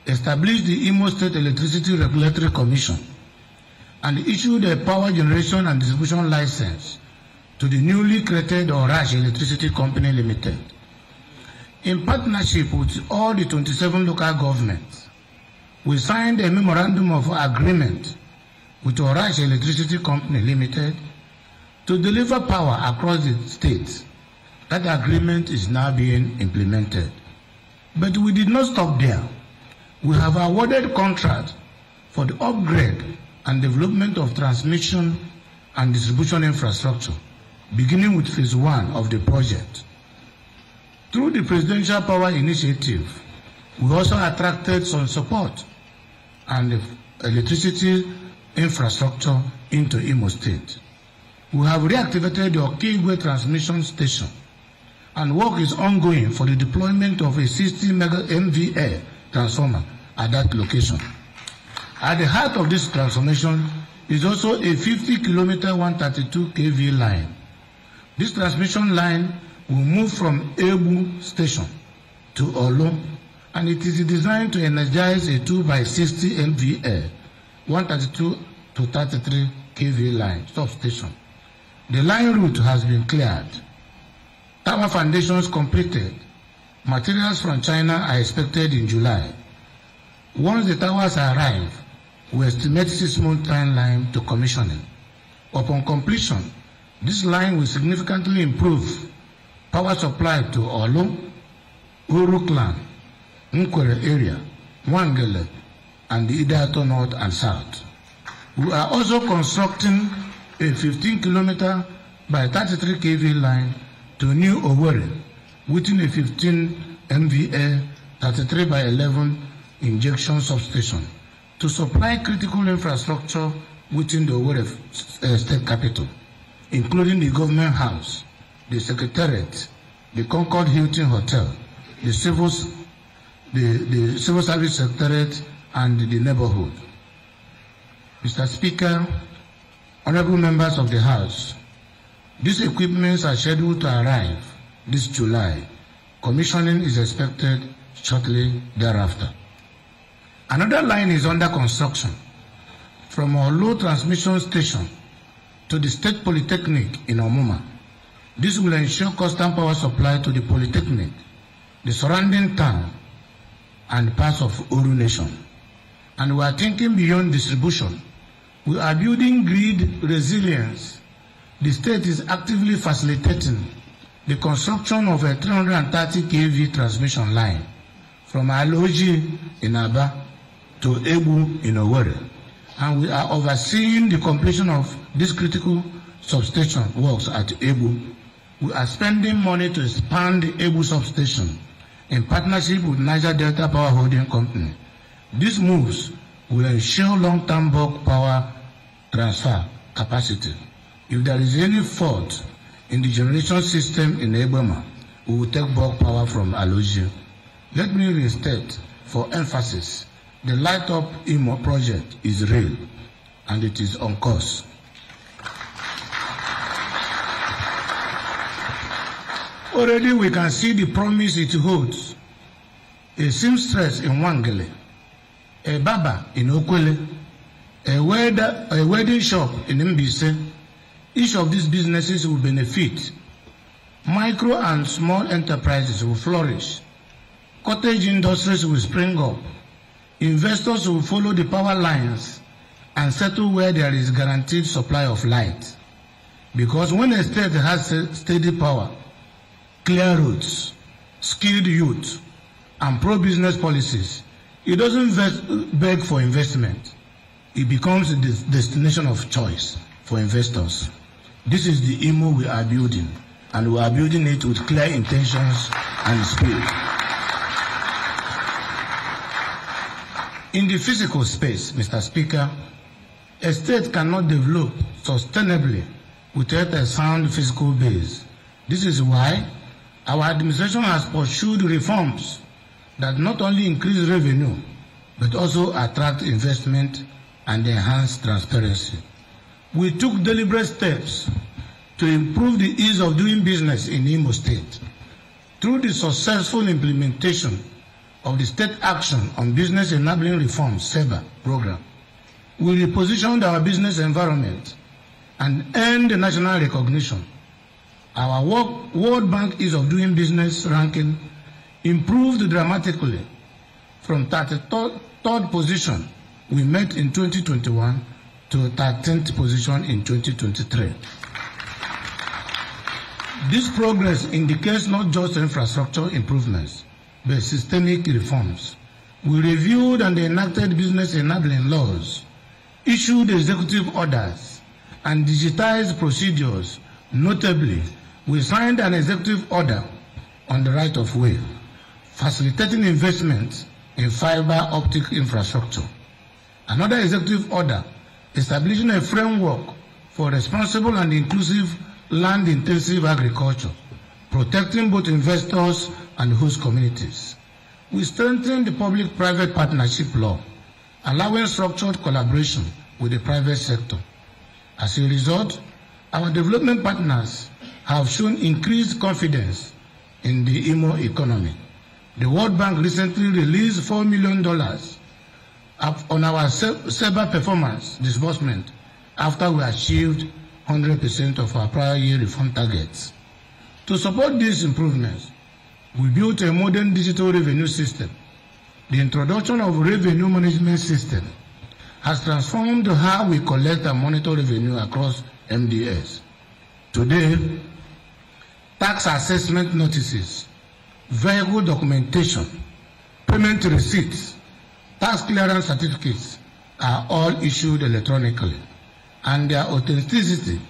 established the Imo State Electricity Regulatory Commission, and issued a power generation and distribution license to the newly created Orash Electricity Company Limited. In partnership with all the 27 local governments, we signed a memorandum of agreement with Orash Electricity Company Limited to deliver power across the state. That agreement is now being implemented. But we did not stop there. We have awarded contract for the upgrade and development of transmission and distribution infrastructure, beginning with phase 1 of the project. Through the Presidential Power Initiative, we also attracted some support and electricity infrastructure into Imo State. We have reactivated the Okigwe transmission station, and work is ongoing for the deployment of a 60 MVA transformer at that location. At the heart of this transformation is also a 50-kilometer 132 kV line. This transmission line will move from Ebu station to Olo, and it is designed to energize a 2x60 MVA 132 to 33 kV line substation. The line route has been cleared. Tower foundations completed. Materials from China are expected in July. Once the towers arrive, we estimate 6-month timeline to commissioning. Upon completion, this line will significantly improve power supply to Olo, Uruklan, Nkwere area, Wangele, and the Idato North and South. We are also constructing a 15-kilometer by 33 kV line to New Owerri within a 15 MVA 33 by 11 injection substation to supply critical infrastructure within the Owerri state capital, including the government house, the secretariat, the Concord Hilton Hotel, the civil service secretariat, and the neighborhood. Mr. Speaker, honorable members of the House, these equipments are scheduled to arrive this July. Commissioning is expected shortly thereafter. Another line is under construction from our low transmission station to the State Polytechnic in Omuma. This will ensure constant power supply to the Polytechnic, the surrounding town, and parts of Oru Nation. And we are thinking beyond distribution. We are building grid resilience. The state is actively facilitating the construction of a 330 kV transmission line from Aloji in Aba to Ebu in Owerri. And we are overseeing the completion of this critical substation works at Ebu. We are spending money to expand the Ebu substation in partnership with Niger Delta Power Holding Company. These moves will ensure long-term bulk power transfer capacity. If there is any fault in the generation system in Ebema, we will take bulk power from Aloji. Let me restate for emphasis, the Light Up Imo project is real and it is on course. Already we can see the promise it holds. A seamstress in Wangele, a barber in Okwele, a wedding shop in Mbise. Each of these businesses will benefit. Micro and small enterprises will flourish. Cottage industries will spring up. Investors will follow the power lines and settle where there is guaranteed supply of light. Because when a state has steady power, clear roads, skilled youth, and pro-business policies, it doesn't beg for investment. It becomes the destination of choice for investors. This is the Imo we are building, and we are building it with clear intentions and spirit. In the physical space, Mr. Speaker, a state cannot develop sustainably without a sound physical base. This is why our administration has pursued reforms that not only increase revenue, but also attract investment and enhance transparency. We took deliberate steps to improve the ease of doing business in Imo State. Through the successful implementation of the State Action on Business Enabling Reforms (SEBA) program, we repositioned our business environment and earned national recognition. Our World Bank Ease of Doing Business ranking improved dramatically from 33rd position we met in 2021 to 13th position in 2023. This progress indicates not just infrastructure improvements, but systemic reforms. We reviewed and enacted business enabling laws, issued executive orders, and digitized procedures. Notably, we signed an executive order on the right of way, facilitating investment in fiber optic infrastructure. Another executive order establishing a framework for responsible and inclusive land-intensive agriculture, protecting both investors and host communities. We strengthened the public-private partnership law, allowing structured collaboration with the private sector. As a result, our development partners have shown increased confidence in the Imo economy. The World Bank recently released $4 million on our SEBA performance disbursement after we achieved 100% of our prior year reform targets. To support these improvements, we built a modern digital revenue system. The introduction of revenue management system has transformed how we collect and monitor revenue across MDS. Today, tax assessment notices, vehicle documentation, payment receipts, tax clearance certificates are all issued electronically, and their authenticity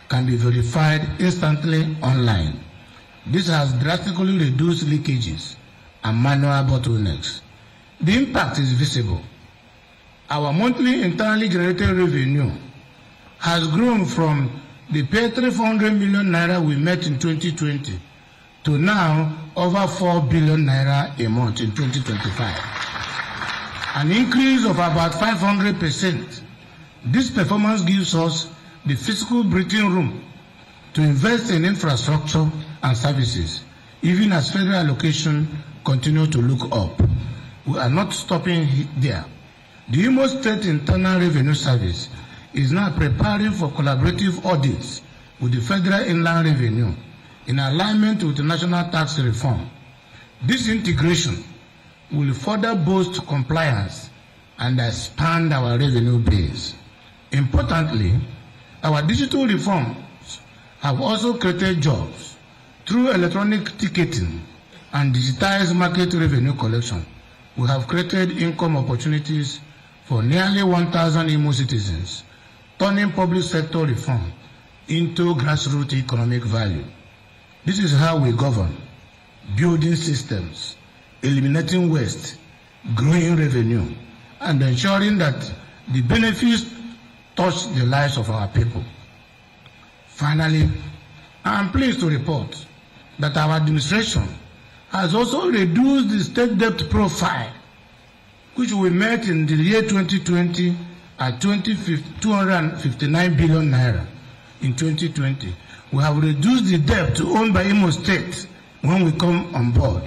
can be verified instantly online. This has drastically reduced leakages and manual bottlenecks. The impact is visible. Our monthly internally generated revenue has grown from the paltry 400 million naira we met in 2020 to now over 4 billion naira a month in 2025. An increase of about 500%. This performance gives us the fiscal breathing room to invest in infrastructure and services, even as federal allocation continue to look up. We are not stopping there. The Imo State Internal Revenue Service is now preparing for collaborative audits with the Federal Inland Revenue in alignment with the national tax reform. This integration will further boost compliance and expand our revenue base. Importantly, our digital reforms have also created jobs through electronic ticketing and digitized market revenue collection. We have created income opportunities for nearly 1,000 Imo citizens, turning public sector reform into grassroots economic value. This is how we govern: building systems, eliminating waste, growing revenue, and ensuring that the benefits touch the lives of our people. Finally, I am pleased to report that our administration has also reduced the state debt profile, which we met in the year 2020 at 259 billion naira. In 2020, we have reduced the debt owned by Imo State when we come on board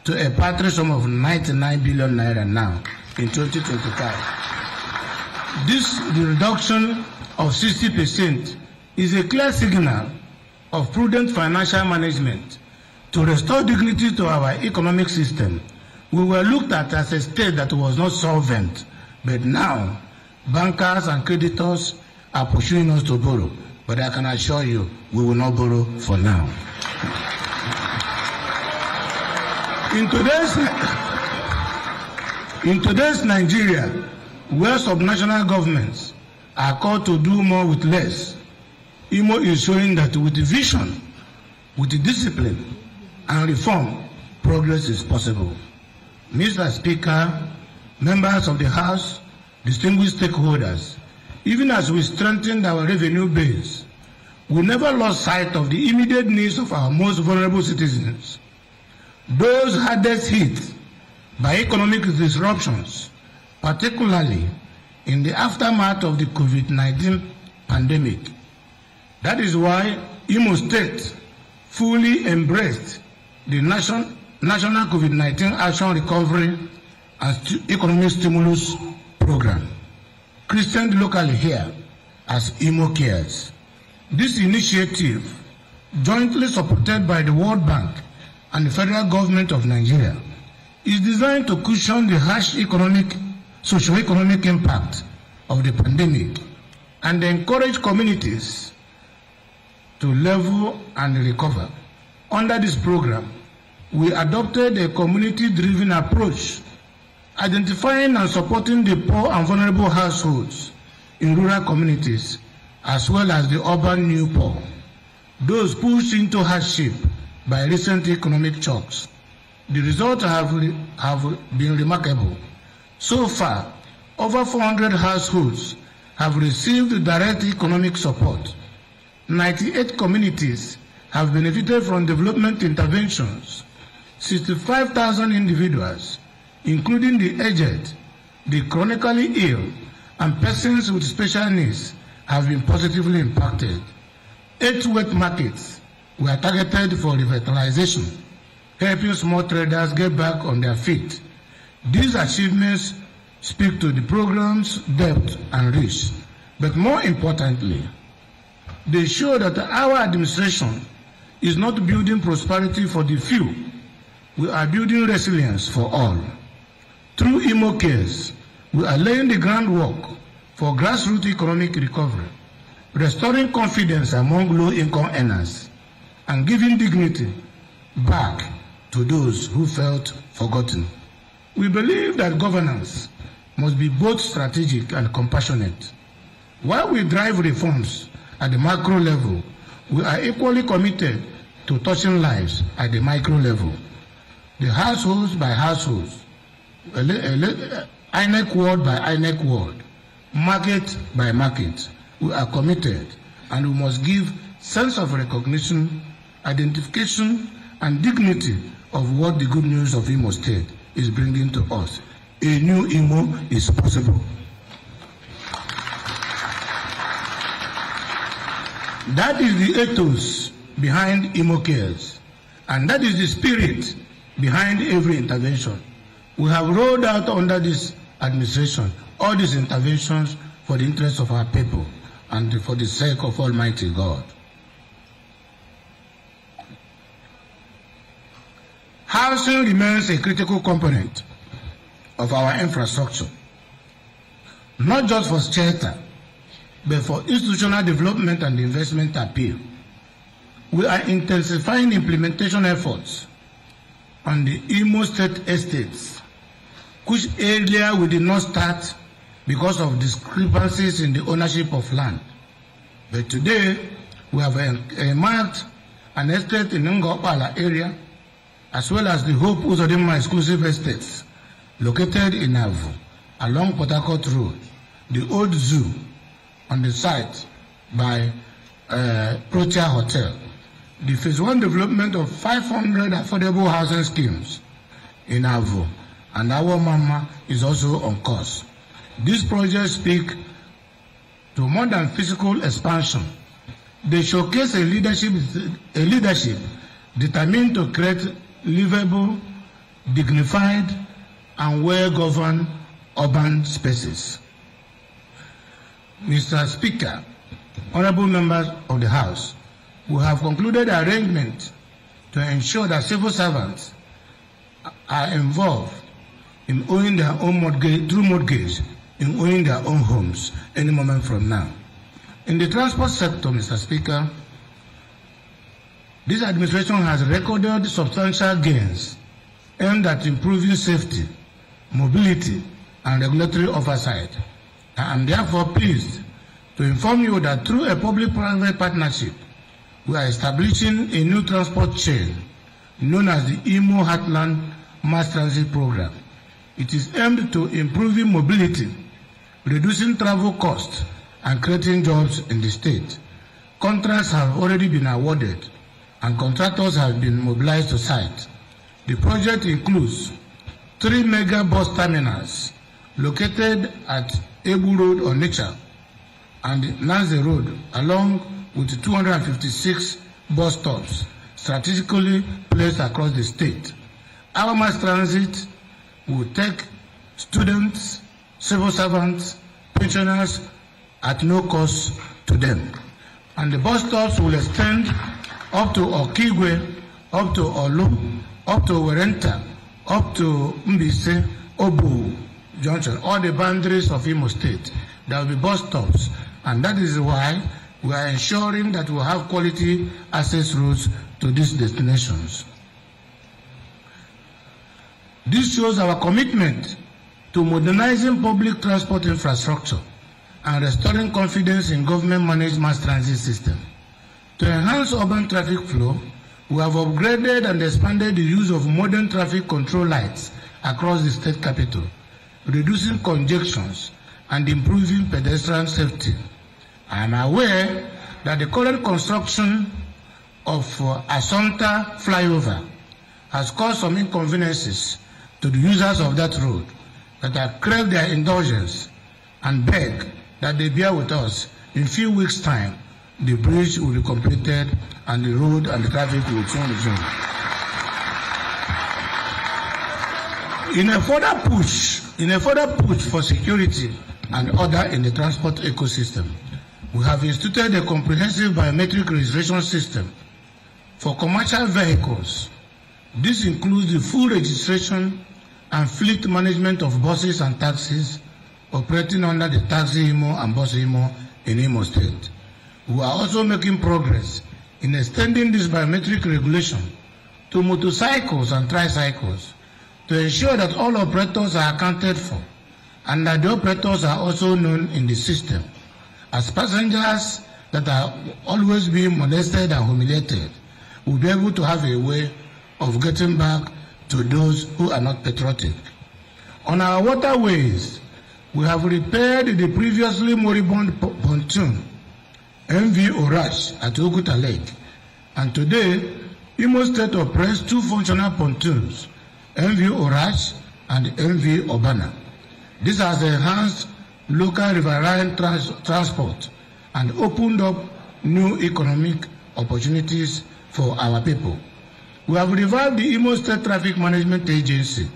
to a paltry sum of 99 billion naira now in 2025. The reduction of 60% is a clear signal of prudent financial management to restore dignity to our economic system. We were looked at as a state that was not solvent, but now bankers and creditors are pursuing us to borrow. But I can assure you, we will not borrow for now. In today's Nigeria, where subnational governments are called to do more with less, Imo is showing that with the vision, with the discipline and reform, progress is possible. Mr. Speaker, members of the House, distinguished stakeholders, even as we strengthened our revenue base, we never lost sight of the immediate needs of our most vulnerable citizens, those hardest hit by economic disruptions, particularly in the aftermath of the COVID-19 pandemic. That is why Imo State fully embraced the National COVID-19 Action Recovery and Economic Stimulus Program, christened locally here as Imo Cares. This initiative, jointly supported by the World Bank and the Federal Government of Nigeria, is designed to cushion the harsh socio-economic impact of the pandemic and encourage communities to level and recover. Under this program, we adopted a community-driven approach, identifying and supporting the poor and vulnerable households in rural communities, as well as the urban new poor, those pushed into hardship by recent economic shocks. The results have been remarkable. So far, over 400 households have received direct economic support. 98 communities have benefited from development interventions. 65,000 individuals, including the aged, the chronically ill, and persons with special needs, have been positively impacted. 8 wet markets were targeted for revitalization, helping small traders get back on their feet. These achievements speak to the program's depth and reach, but more importantly, they show that our administration is not building prosperity for the few. We are building resilience for all. Through Imo Cares, we are laying the groundwork for grassroots economic recovery, restoring confidence among low-income earners, and giving dignity back to those who felt forgotten. We believe that governance must be both strategic and compassionate. While we drive reforms at the macro level, we are equally committed to touching lives at the micro level. The households by households, INEC ward by INEC ward, market by market, we are committed, and we must give sense of recognition, identification, and dignity of what the good news of Imo State is bringing to us. A new Imo is possible. That is the ethos behind Imo Cares, and that is the spirit behind every intervention. We have rolled out under this administration all these interventions for the interest of our people and for the sake of Almighty God. Housing remains a critical component of our infrastructure, not just for shelter, but for institutional development and investment appeal. We are intensifying implementation efforts on the Imo State estates, which earlier we did not start because of discrepancies in the ownership of land. But today, we have earmarked an estate in Ngopala area, as well as the Hope Uzodimma exclusive estates located in Avu along Port Harcourt Road, the old zoo on the site by Protea Hotel, the phase 1 development of 500 affordable housing schemes in Avu and our Mama is also on course. These projects speak to more than physical expansion. They showcase a leadership determined to create livable, dignified, and well-governed urban spaces. Mr. Speaker, honorable members of the House, we have concluded arrangements to ensure that civil servants are involved in owning their own mortgage, through mortgage, in owning their own homes any moment from now. In the transport sector, Mr. Speaker, this administration has recorded substantial gains aimed at improving safety, mobility, and regulatory oversight. I am therefore pleased to inform you that through a public-private partnership, we are establishing a new transport chain known as the Imo Heartland Mass Transit Program. It is aimed to improving mobility, reducing travel costs, and creating jobs in the state. Contracts have already been awarded, and contractors have been mobilized to site. The project includes 3 mega bus terminals located at Ebu Road, Onitsha, and Nanze Road, along with 256 bus stops strategically placed across the state. Our mass transit will take students, civil servants, pensioners at no cost to them. And the bus stops will extend up to Okigwe, up to Olu, up to Werenta, up to Mbise, Obu Junction, all the boundaries of Imo State. There will be bus stops. And that is why we are ensuring that we have quality access routes to these destinations. This shows our commitment to modernizing public transport infrastructure and restoring confidence in government-managed mass transit system. To enhance urban traffic flow, we have upgraded and expanded the use of modern traffic control lights across the state capital, reducing congestions and improving pedestrian safety. I am aware that the current construction of Assunta flyover has caused some inconveniences to the users of that road that have craved their indulgence and beg that they bear with us. In a few weeks' time, the bridge will be completed and the road and the traffic will soon resume. In a further push for security and order in the transport ecosystem, we have instituted a comprehensive biometric registration system for commercial vehicles. This includes the full registration and fleet management of buses and taxis operating under the Taxi Imo and Bus Imo in Imo State. We are also making progress in extending this biometric regulation to motorcycles and tricycles to ensure that all operators are accounted for and that the operators are also known in the system, as passengers that are always being molested and humiliated will be able to have a way of getting back to those who are not patriotic. On our waterways, we have repaired the previously moribund pontoon, MV Orash at Oguta Lake, and today, Imo State operates 2 functional pontoons, MV Orash and MV Obana. This has enhanced local riverine transport and opened up new economic opportunities for our people. We have revived the Imo State Traffic Management Agency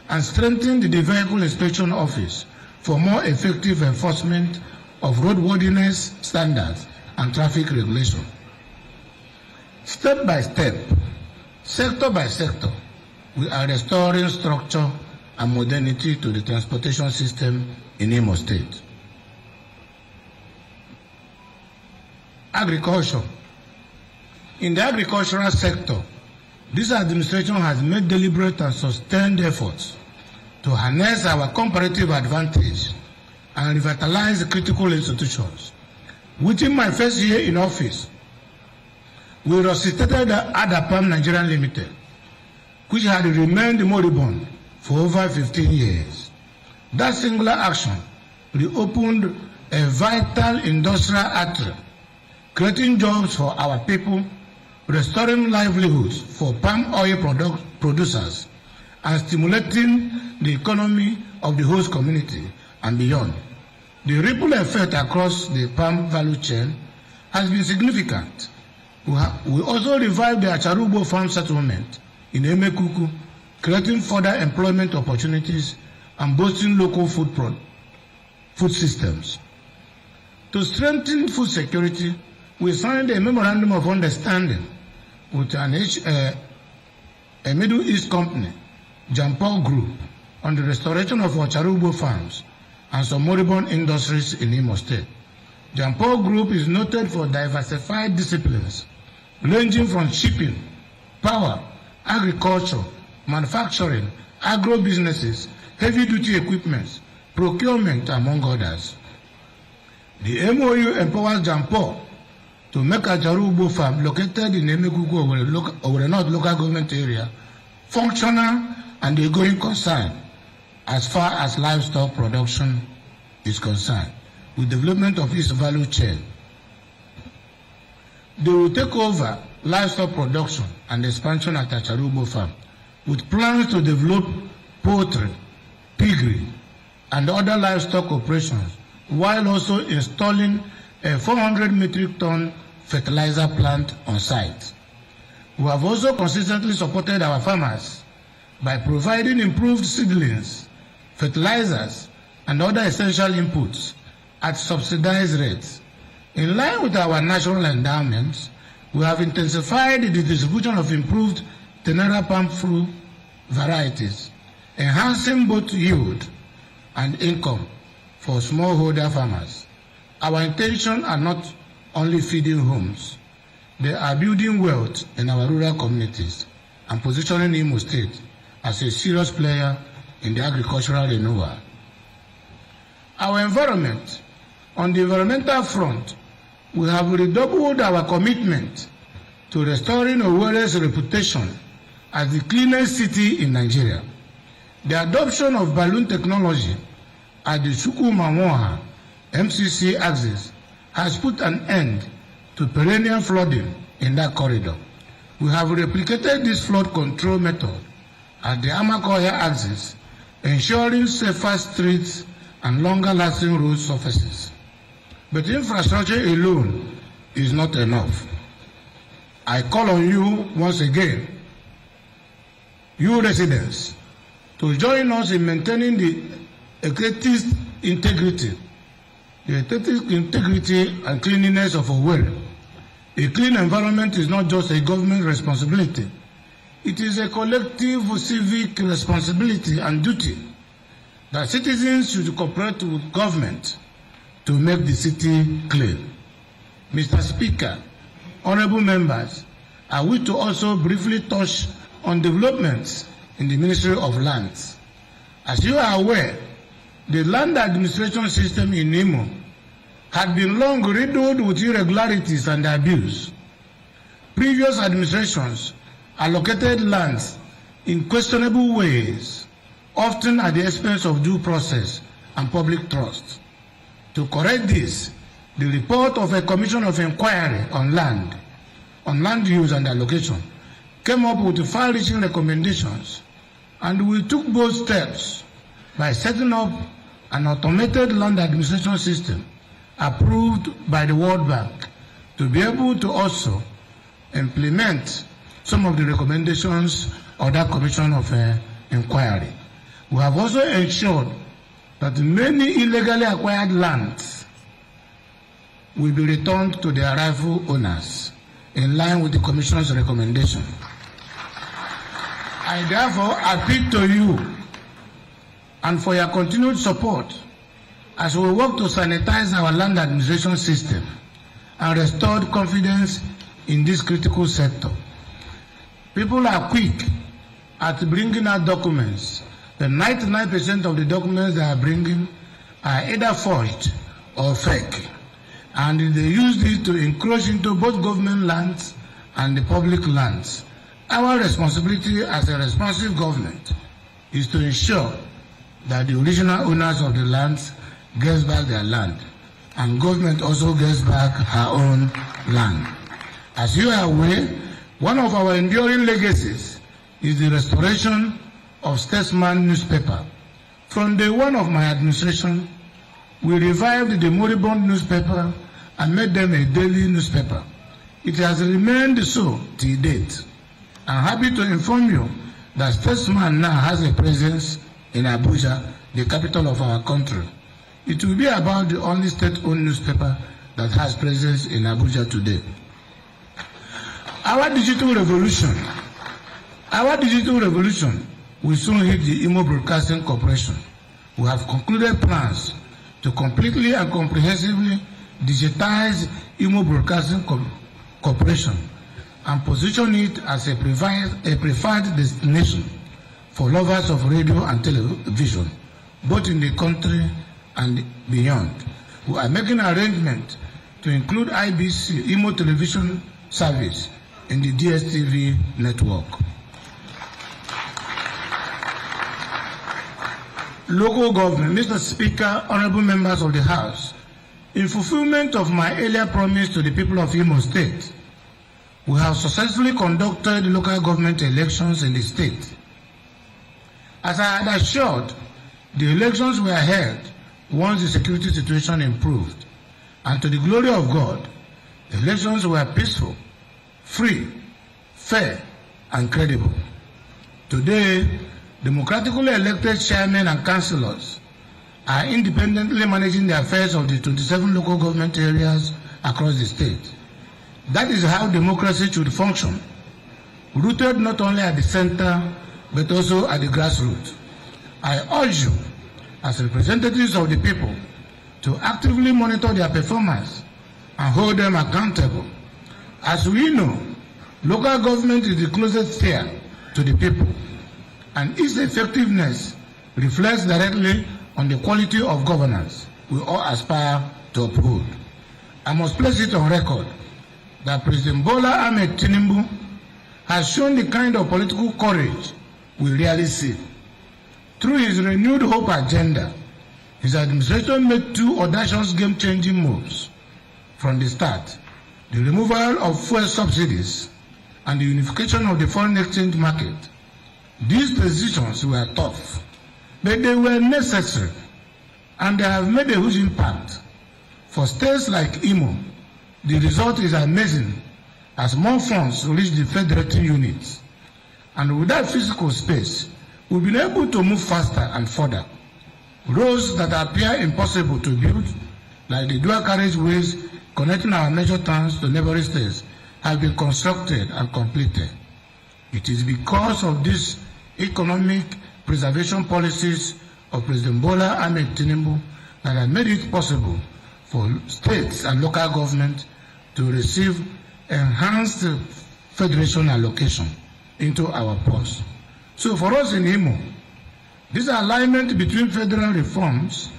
and strengthened the Vehicle Inspection Office for more effective enforcement of roadworthiness standards and traffic regulation. Step by step, sector by sector, we are restoring structure and modernity to the transportation system in Imo State. Agriculture. In the agricultural sector, this administration has made deliberate and sustained efforts to harness our comparative advantage and revitalize critical institutions. Within my first year in office, we resuscitated Adapam Nigeria Limited, which had remained moribund for over 15 years. That singular action reopened a vital industrial artery, creating jobs for our people, restoring livelihoods for palm oil producers, and stimulating the economy of the host community and beyond. The ripple effect across the palm value chain has been significant. We also revived the Acharubo farm settlement in Emekuku, creating further employment opportunities and boosting local food systems. To strengthen food security, we signed a memorandum of understanding with a Middle East company, Jampol Group, on the restoration of Acharubo farms and some moribund industries in Imo State. Jampol Group is noted for diversified disciplines ranging from shipping, power, agriculture, manufacturing, agro-businesses, heavy-duty equipment, procurement, among others. The MOU empowers Jampol to make Acharubo farm located in Emekuku, Owerri North local government area, functional and a going concern as far as livestock production is concerned, with development of its value chain. They will take over livestock production and expansion at Acharubo farm, with plans to develop poultry, piggery, and other livestock operations, while also installing a 400 metric ton fertilizer plant on site. We have also consistently supported our farmers by providing improved seedlings, fertilizers, and other essential inputs at subsidized rates. In line with our national endowments, we have intensified the distribution of improved Tenera palm fruit varieties, enhancing both yield and income for smallholder farmers. Our intentions are not only feeding homes, they are building wealth in our rural communities and positioning Imo State as a serious player in the agricultural renewal. Our environment. On the environmental front, we have redoubled our commitment to restoring Owerri's reputation as the cleanest city in Nigeria. The adoption of balloon technology at the Chukwumamoha MCC axis has put an end to perennial flooding in that corridor. We have replicated this flood control method at the Amakohia axis, ensuring safer streets and longer-lasting road surfaces. But infrastructure alone is not enough. I call on you once again, you residents, to join us in maintaining the aesthetic integrity and cleanliness of Owerri. A clean environment is not just a government responsibility. It is a collective civic responsibility and duty that citizens should cooperate with government to make the city clean. Mr. Speaker, honorable members, I wish to also briefly touch on developments in the Ministry of Lands. As you are aware, the land administration system in Imo had been long riddled with irregularities and abuse. Previous administrations allocated lands in questionable ways, often at the expense of due process and public trust. To correct this, the report of a commission of inquiry on land use and allocation, came up with far-reaching recommendations, and we took bold steps by setting up an automated land administration system approved by the World Bank to be able to also implement some of the recommendations of that commission of inquiry. We have also ensured that many illegally acquired lands will be returned to their rightful owners in line with the Commission's recommendation. I therefore appeal to you and for your continued support as we work to sanitize our land administration system and restore confidence in this critical sector. People are quick at bringing out documents. The 99% of the documents they are bringing are either forged or fake, and they use this to encroach into both government lands and the public lands. Our responsibility as a responsive government is to ensure that the original owners of the lands get back their land, and government also gets back her own land. As you are aware, one of our enduring legacies is the restoration of Statesman newspaper. From day one of my administration, we revived the moribund newspaper and made them a daily newspaper. It has remained so till date. I'm happy to inform you that Statesman now has a presence in Abuja, the capital of our country. It will be about the only state-owned newspaper that has presence in Abuja today. Our digital revolution will soon hit the Imo Broadcasting Corporation. We have concluded plans to completely and comprehensively digitize Imo Broadcasting Corporation and position it as a preferred destination for lovers of radio and television, both in the country and beyond. We are making arrangements to include IBC, Imo Television Service, in the DSTV network. Local government, Mr. Speaker, honorable members of the House, in fulfillment of my earlier promise to the people of Imo State, we have successfully conducted local government elections in the state. As I had assured, the elections were held once the security situation improved, and to the glory of God, the elections were peaceful, free, fair, and credible. Today, democratically elected chairmen and councillors are independently managing the affairs of the 27 local government areas across the state. That is how democracy should function, rooted not only at the center, but also at the grassroots. I urge you, as representatives of the people, to actively monitor their performance and hold them accountable. As we know, local government is the closest sphere to the people, and its effectiveness reflects directly on the quality of governance we all aspire to uphold. I must place it on record that President Bola Ahmed Tinubu has shown the kind of political courage we rarely see. Through his renewed hope agenda, his administration made two audacious game-changing moves. From the start, the removal of fuel subsidies and the unification of the foreign exchange market. These decisions were tough, but they were necessary, and they have made a huge impact. For states like Imo, the result is amazing as more funds reach the federating units. And without physical space, we've been able to move faster and further. Roads that appear impossible to build, like the dual carriageways connecting our major towns to neighboring states, have been constructed and completed. It is because of these economic preservation policies of President Bola Ahmed Tinubu that have made it possible for states and local government to receive enhanced federation allocation into our purse. So for us in Imo, this alignment between federal reforms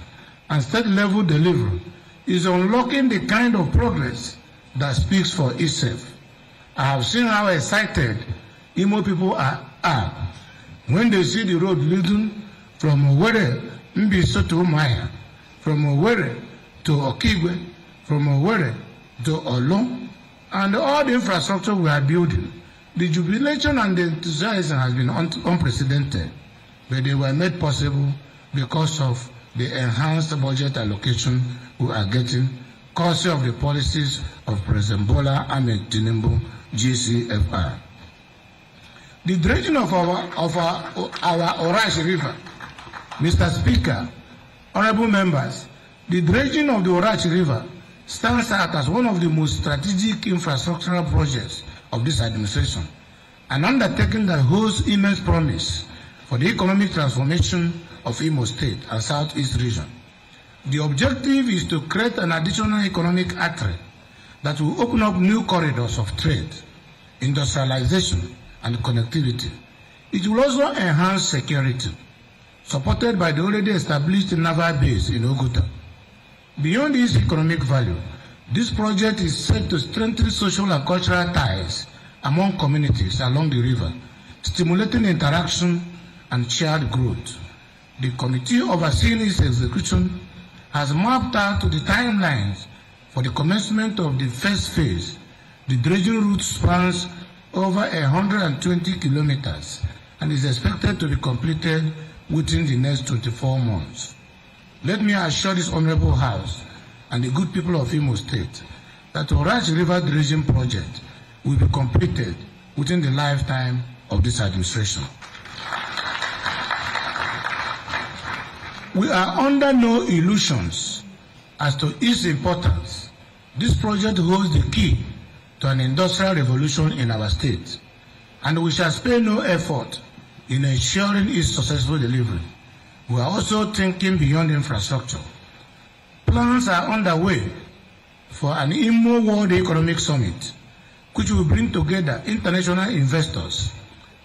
and state-level delivery is unlocking the kind of progress that speaks for itself. I have seen how excited Imo people are when they see the road leading from Owerri, Mbiso to Umaya, from Owerri to Okigwe, from Owerri to Olo, and all the infrastructure we are building. The jubilation and the enthusiasm has been unprecedented, but they were made possible because of the enhanced budget allocation we are getting, courtesy of the policies of President Bola Ahmed Tinubu, GCFR. The dredging of our Orash River, Mr. Speaker, honorable members, the dredging of the Orash River stands out as one of the most strategic infrastructural projects of this administration, an undertaking that holds immense promise for the economic transformation of Imo State and Southeast region. The objective is to create an additional economic artery that will open up new corridors of trade, industrialization, and connectivity. It will also enhance security, supported by the already established naval base in Oguta. Beyond its economic value, this project is set to strengthen social and cultural ties among communities along the river, stimulating interaction and shared growth. The committee overseeing its execution has mapped out the timelines for the commencement of the first phase. The dredging route spans over 120 kilometers and is expected to be completed within the next 24 months. Let me assure this Honorable House and the good people of Imo State that the Orange River Dredging Project will be completed within the lifetime of this administration. We are under no illusions as to its importance. This project holds the key to an industrial revolution in our state, and we shall spare no effort in ensuring its successful delivery. We are also thinking beyond infrastructure. Plans are underway for an Imo World Economic Summit, which will bring together international investors,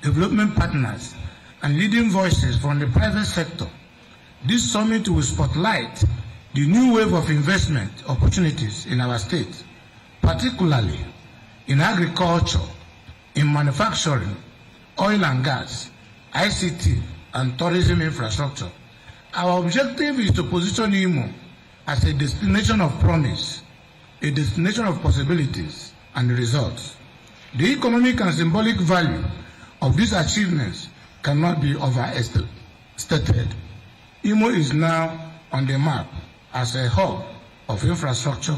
development partners, and leading voices from the private sector. This summit will spotlight the new wave of investment opportunities in our state, particularly in agriculture, in manufacturing, oil and gas, ICT, and tourism infrastructure. Our objective is to position Imo as a destination of promise, a destination of possibilities and results. The economic and symbolic value of these achievements cannot be overstated. Imo is now on the map as a hub of infrastructure,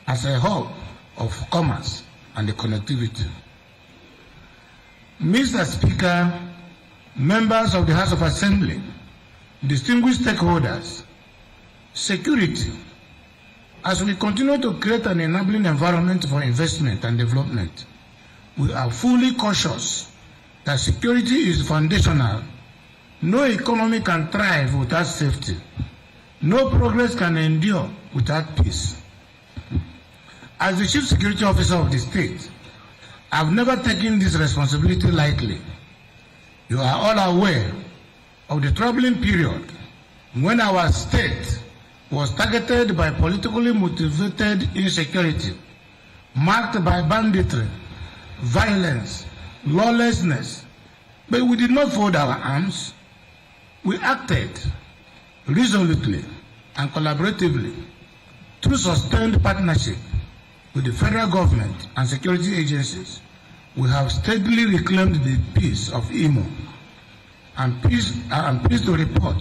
as a hub of commerce and the connectivity. Mr. Speaker, members of the House of Assembly, distinguished stakeholders, security. As we continue to create an enabling environment for investment and development, we are fully cautious that security is foundational. No economy can thrive without safety. No progress can endure without peace. As the Chief Security Officer of the state, I've never taken this responsibility lightly. You are all aware of the troubling period when our state was targeted by politically motivated insecurity, marked by banditry, violence, lawlessness. But we did not fold our arms. We acted resolutely and collaboratively through sustained partnership with the federal government and security agencies. We have steadily reclaimed the peace of Imo. I'm pleased to report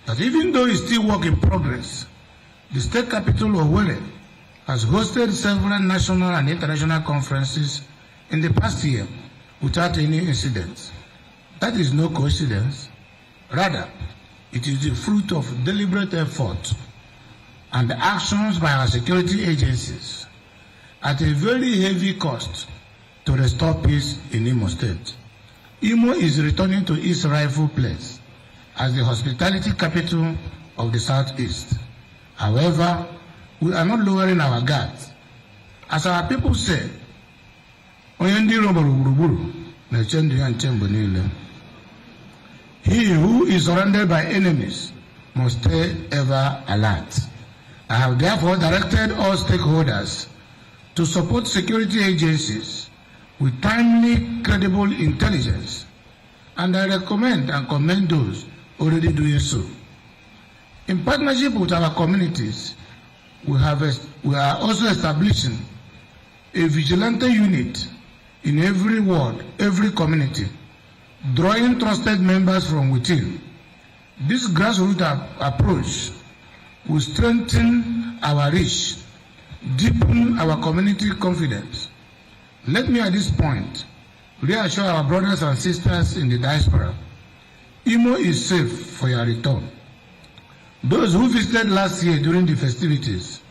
that even though it's still work in progress, the state capital Owerri has hosted several national and international conferences in the past year without any incidents. That is no coincidence. Rather, it is the fruit of deliberate effort and actions by our security agencies at a very heavy cost to restore peace in Imo State. Imo is returning to its rightful place as the hospitality capital of the Southeast. However, we are not lowering our guards. As our people say, he who is surrounded by enemies must stay ever alert. I have therefore directed all stakeholders to support security agencies with timely, credible intelligence, and I recommend and commend those already doing so. In partnership with our communities, we are also establishing a vigilante unit in every ward, every community, drawing trusted members from within. This grassroots approach will strengthen our reach, deepen our community confidence. Let me at this point reassure our brothers and sisters in the diaspora, Imo is safe for your return. Those who visited last year during the festivities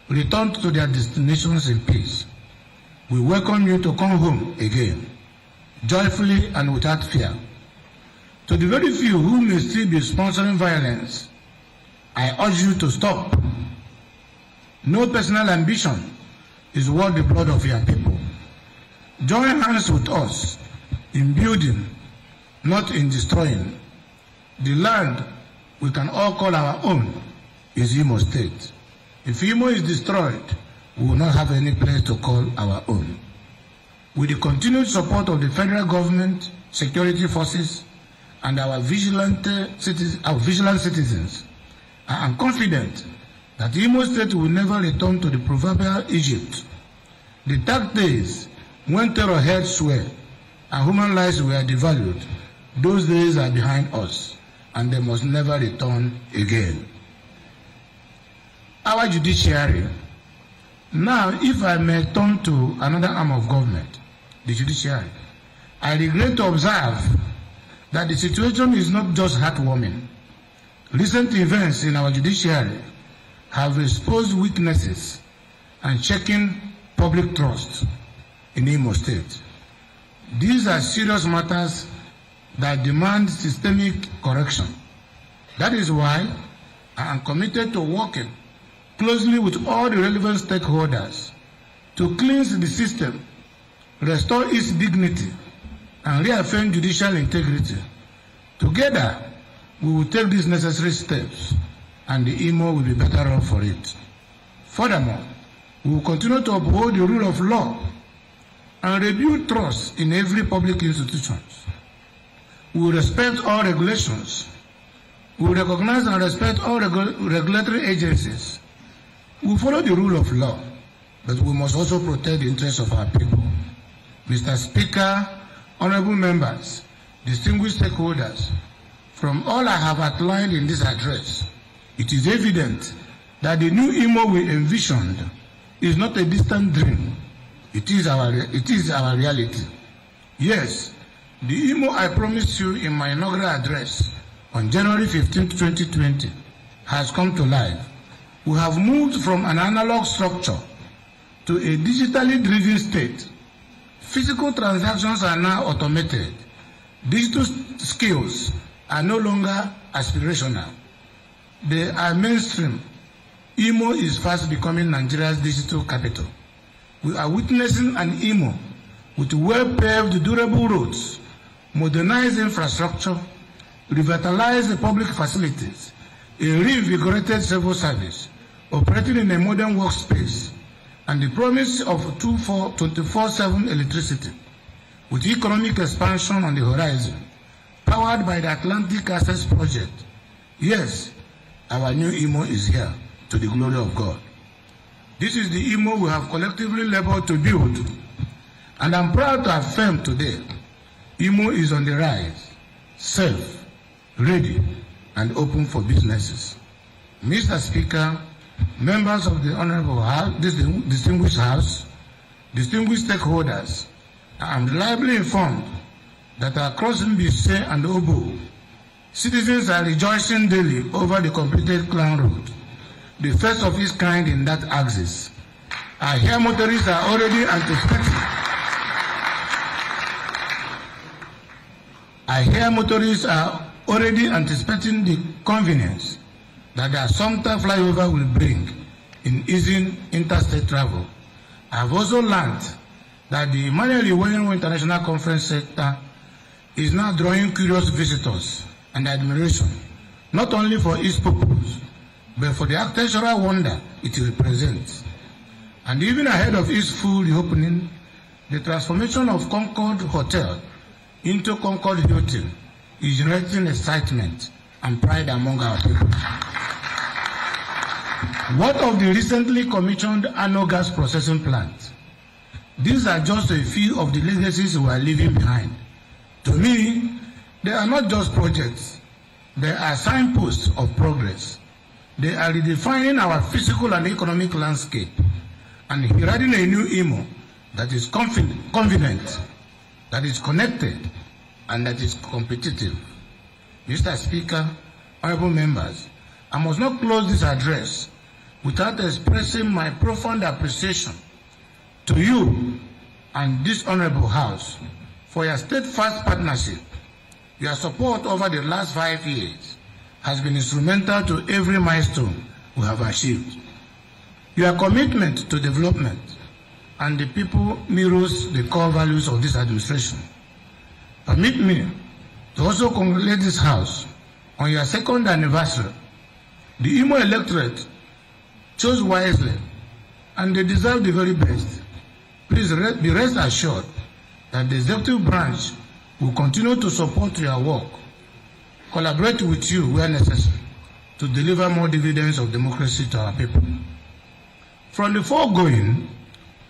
returned to their destinations in peace. We welcome you to come home again, joyfully and without fear. To the very few who may still be sponsoring violence, I urge you to stop. No personal ambition is worth the blood of your people. Join hands with us in building, not in destroying. The land we can all call our own is Imo State. If Imo is destroyed, we will not have any place to call our own. with the continued support of the federal government, security forces, and our vigilant citizens, I am confident that Imo State will never return to the proverbial Egypt. The dark days when terror held sway and human lives were devalued, those days are behind us, and they must never return again. Our judiciary. Now, if I may turn to another arm of government, the judiciary, I regret to observe that the situation is not just heartwarming. Recent events in our judiciary have exposed weaknesses and shaken public trust in Imo State. These are serious matters that demand systemic correction. That is why I am committed to working closely with all the relevant stakeholders to cleanse the system, restore its dignity, and reaffirm judicial integrity. Together, we will take these necessary steps, and the Imo will be better off for it. Furthermore, we will continue to uphold the rule of law and rebuild trust in every public institution. We will respect all regulations. We will recognize and respect all regulatory agencies. We will follow the rule of law, but we must also protect the interests of our people. Mr. Speaker, honorable members, distinguished stakeholders, from all I have outlined in this address, it is evident that the new Imo we envisioned is not a distant dream. It is our reality. Yes, the Imo I promised you in my inaugural address on January 15, 2020 has come to life. We have moved from an analog structure to a digitally driven state. Physical transactions are now automated. Digital skills are no longer aspirational. They are mainstream. Imo is fast becoming Nigeria's digital capital. We are witnessing an Imo with well-paved, durable roads, modernized infrastructure, revitalized public facilities, a reinvigorated civil service, operating in a modern workspace, and the promise of 24/7 electricity, with economic expansion on the horizon, powered by the Atlantic Access Project. Yes, our new Imo is here, to the glory of God. This is the Imo we have collectively labored to build, and I'm proud to affirm today, Imo is on the rise, safe, ready, and open for businesses. Mr. Speaker, members of the Honorable House, this distinguished House, distinguished stakeholders, I am reliably informed that across Mbise and Obo, citizens are rejoicing daily over the completed Clan Road, the first of its kind in that axis. I hear motorists are already anticipating the convenience that the Assumpta flyover will bring in easing interstate travel. I have also learned that the Emmanuel Iwoyanwo International Conference Center is now drawing curious visitors and admiration, not only for its purpose, but for the architectural wonder it represents. And even ahead of its full reopening, the transformation of Concord Hotel into Concord Hilton is generating excitement and pride among our people. What of the recently commissioned Ano gas processing plant? These are just a few of the legacies we are leaving behind. To me, they are not just projects. They are signposts of progress. They are redefining our physical and economic landscape and heralding a new Imo that is confident, that is connected, and that is competitive. Mr. Speaker, honorable members, I must not close this address without expressing my profound appreciation to you and this honorable House for your steadfast partnership. Your support over the last 5 years has been instrumental to every milestone we have achieved. Your commitment to development and the people mirrors the core values of this administration. Permit me to also congratulate this House on your second anniversary. The Imo electorate chose wisely, and they deserve the very best. Please be rest assured that the executive branch will continue to support your work, collaborate with you where necessary, to deliver more dividends of democracy to our people. From the foregoing,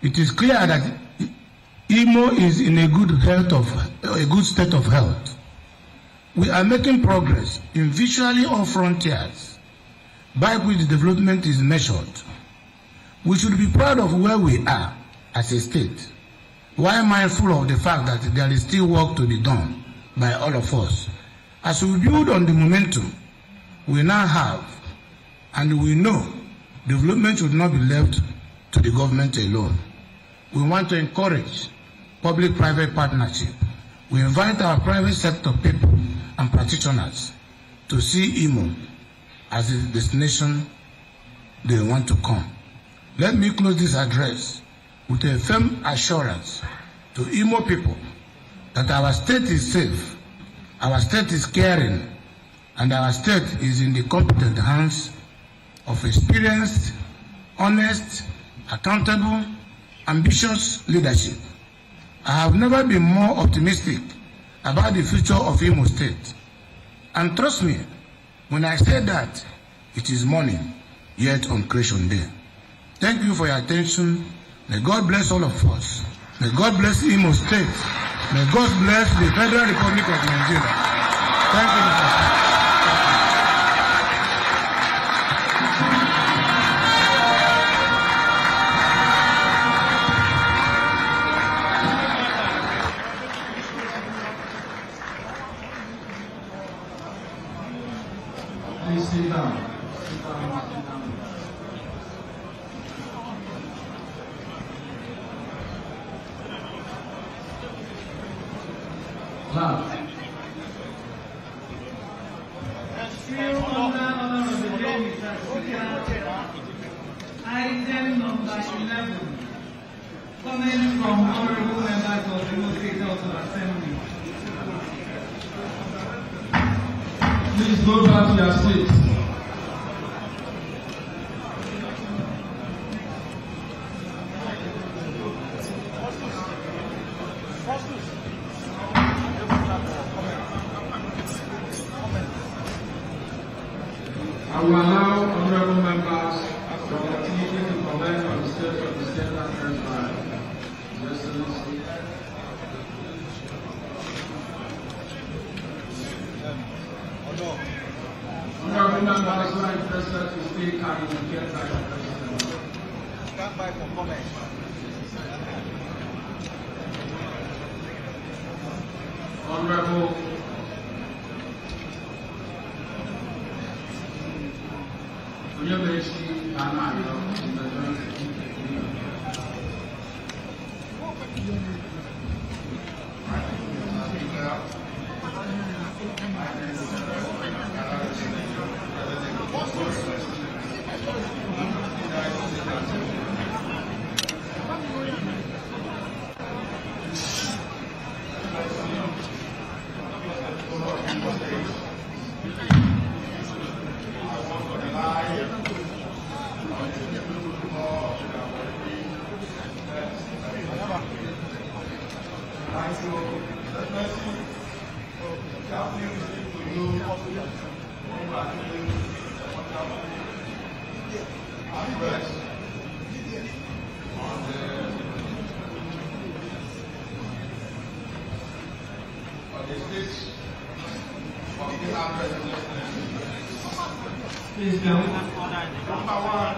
it is clear that Imo is in a good state of health. We are making progress in virtually all frontiers by which the development is measured. We should be proud of where we are as a state, while mindful of the fact that there is still work to be done by all of us. As we build on the momentum we now have, and we know development should not be left to the government alone. We want to encourage public-private partnership. We invite our private sector people and practitioners to see Imo as a destination they want to come. Let me close this address with a firm assurance to Imo people that our state is safe, our state is caring, and our state is in the competent hands of experienced, honest, accountable, ambitious leadership. I have never been more optimistic about the future of Imo State. And trust me, when I say that, it is morning, yet on Creation Day. Thank you for your attention. May God bless all of us. May God bless Imo State. May God bless the Federal Republic of Nigeria. Thank you, Mr. Speaker. Please sit down. Sit down. Now, Still under of the day, Mr. Speaker, item number 11, comments from honorable members of the Imo State House of Assembly. please go back to your seats. I will allow honorable members to continue to comment on the state of the state affairs by His Excellency. Honorable members who are interested to speak can indicate by the President. Stand by for comment. Honorable University Anayo, please do. Number one,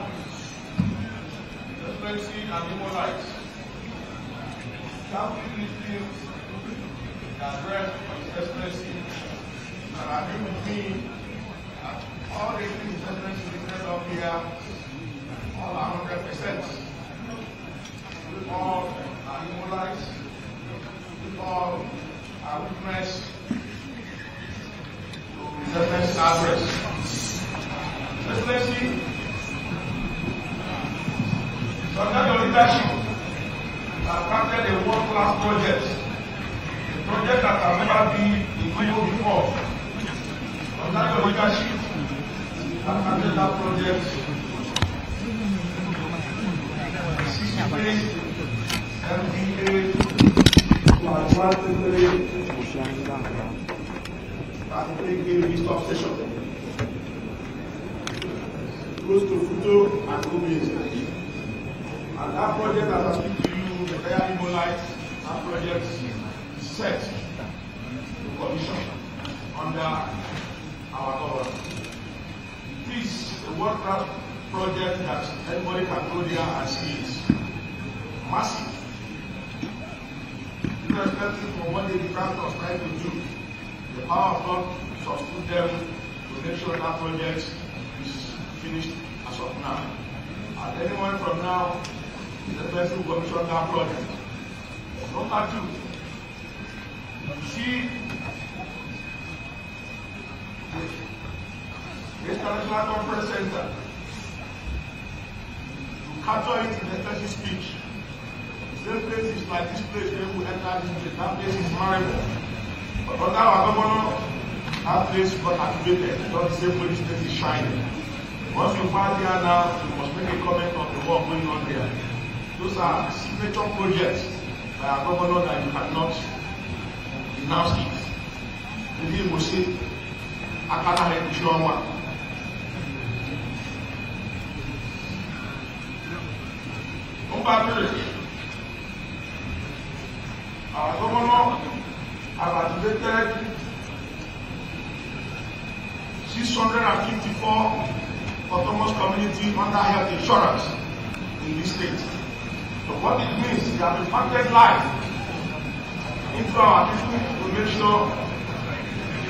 transparency and human rights. Can we please address His Excellency and agree with me that all the things His Excellency declared up here, all are 100%. We all are human rights. We all are witness to His Excellency's address. Excellency, under your leadership, have crafted a world-class project, a project that has never been in Imo before. Under your leadership, have crafted that project. 60 days, 78 to kV stop station close to Futo and Kobe. And that project, as I speak to you, the entire Igbo Light, that project is set to commission under our government. It is a world-class project that anybody can go there and see it. Massive. Irrespective of what the grant was trying to do, the power of God sustained them to make sure that project is finished as of now. And anyone from now is the person who commissioned that project. Number two, you see the International Conference Center. You capture it in the first speech. The same place is like this place where we enter this place. That place is marriable. But under our governor, that place got activated. Not the same way this place is shining. Once you pass here now, you must make a comment on the work going on there. Those are signature projects by our governor that you cannot denounce it. Maybe you will say, I can't have a sure one. Our governor has activated 654 autonomous community under health insurance in this state. So what it means is that we impacted life into our people to make sure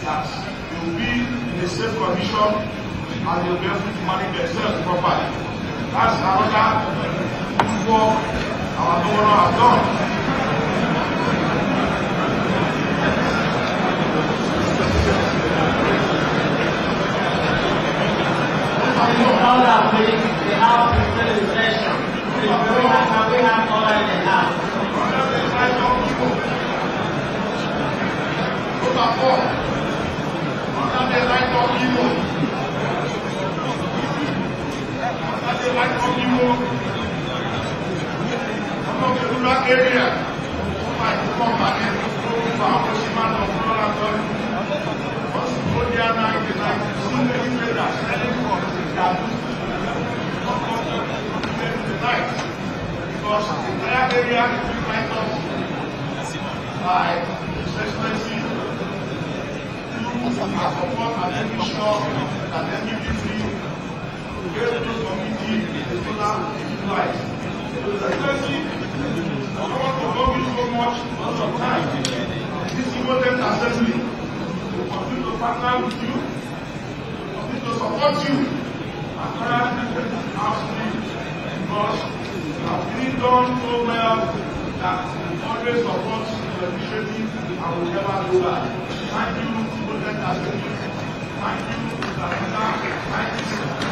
that they will be in a safe condition and they will be able to manage themselves properly. That's another work our governor has done. All our police, they have revitalization. We have all in the house. Those are four. Under the light of evil. Under the light of evil. Some of the rural area. Like Company, once you go there now in the night, you see many traders selling for their goods in the night. Because the entire area is being lighted up by it's expensive. You are support and making sure that everybody get those community the solar light. So it's expensive. I don't want to go in so much lots of time. This important assembly will continue to partner with you, continue to support you, and currently asking because you have been done so well that we always support the initiative and will never go back. Thank you, important assembly. Thank you, Mr. Thank you.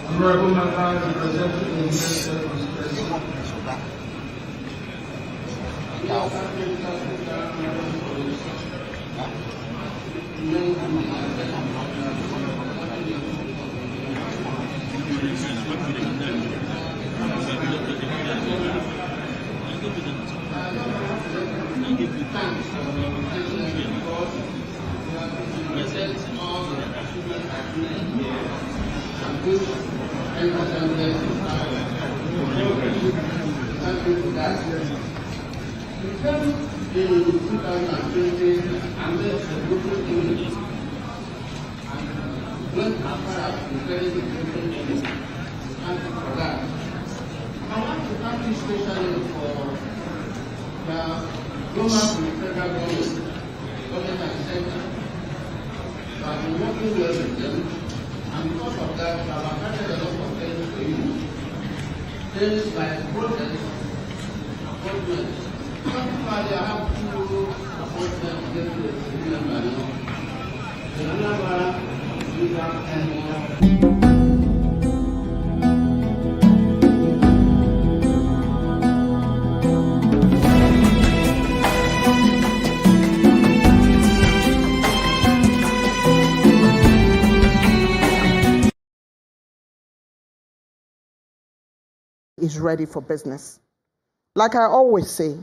Honorable members representing the United States of things like projects, appointments. Sometimes I have to appointments get to the civilian value. In another, we have is ready for business. Like I always say,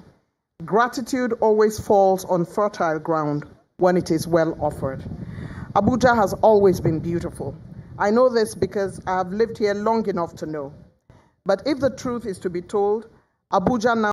gratitude always falls on fertile ground when it is well offered. Abuja has always been beautiful. I know this because I have lived here long enough to know. But if the truth is to be told, Abuja now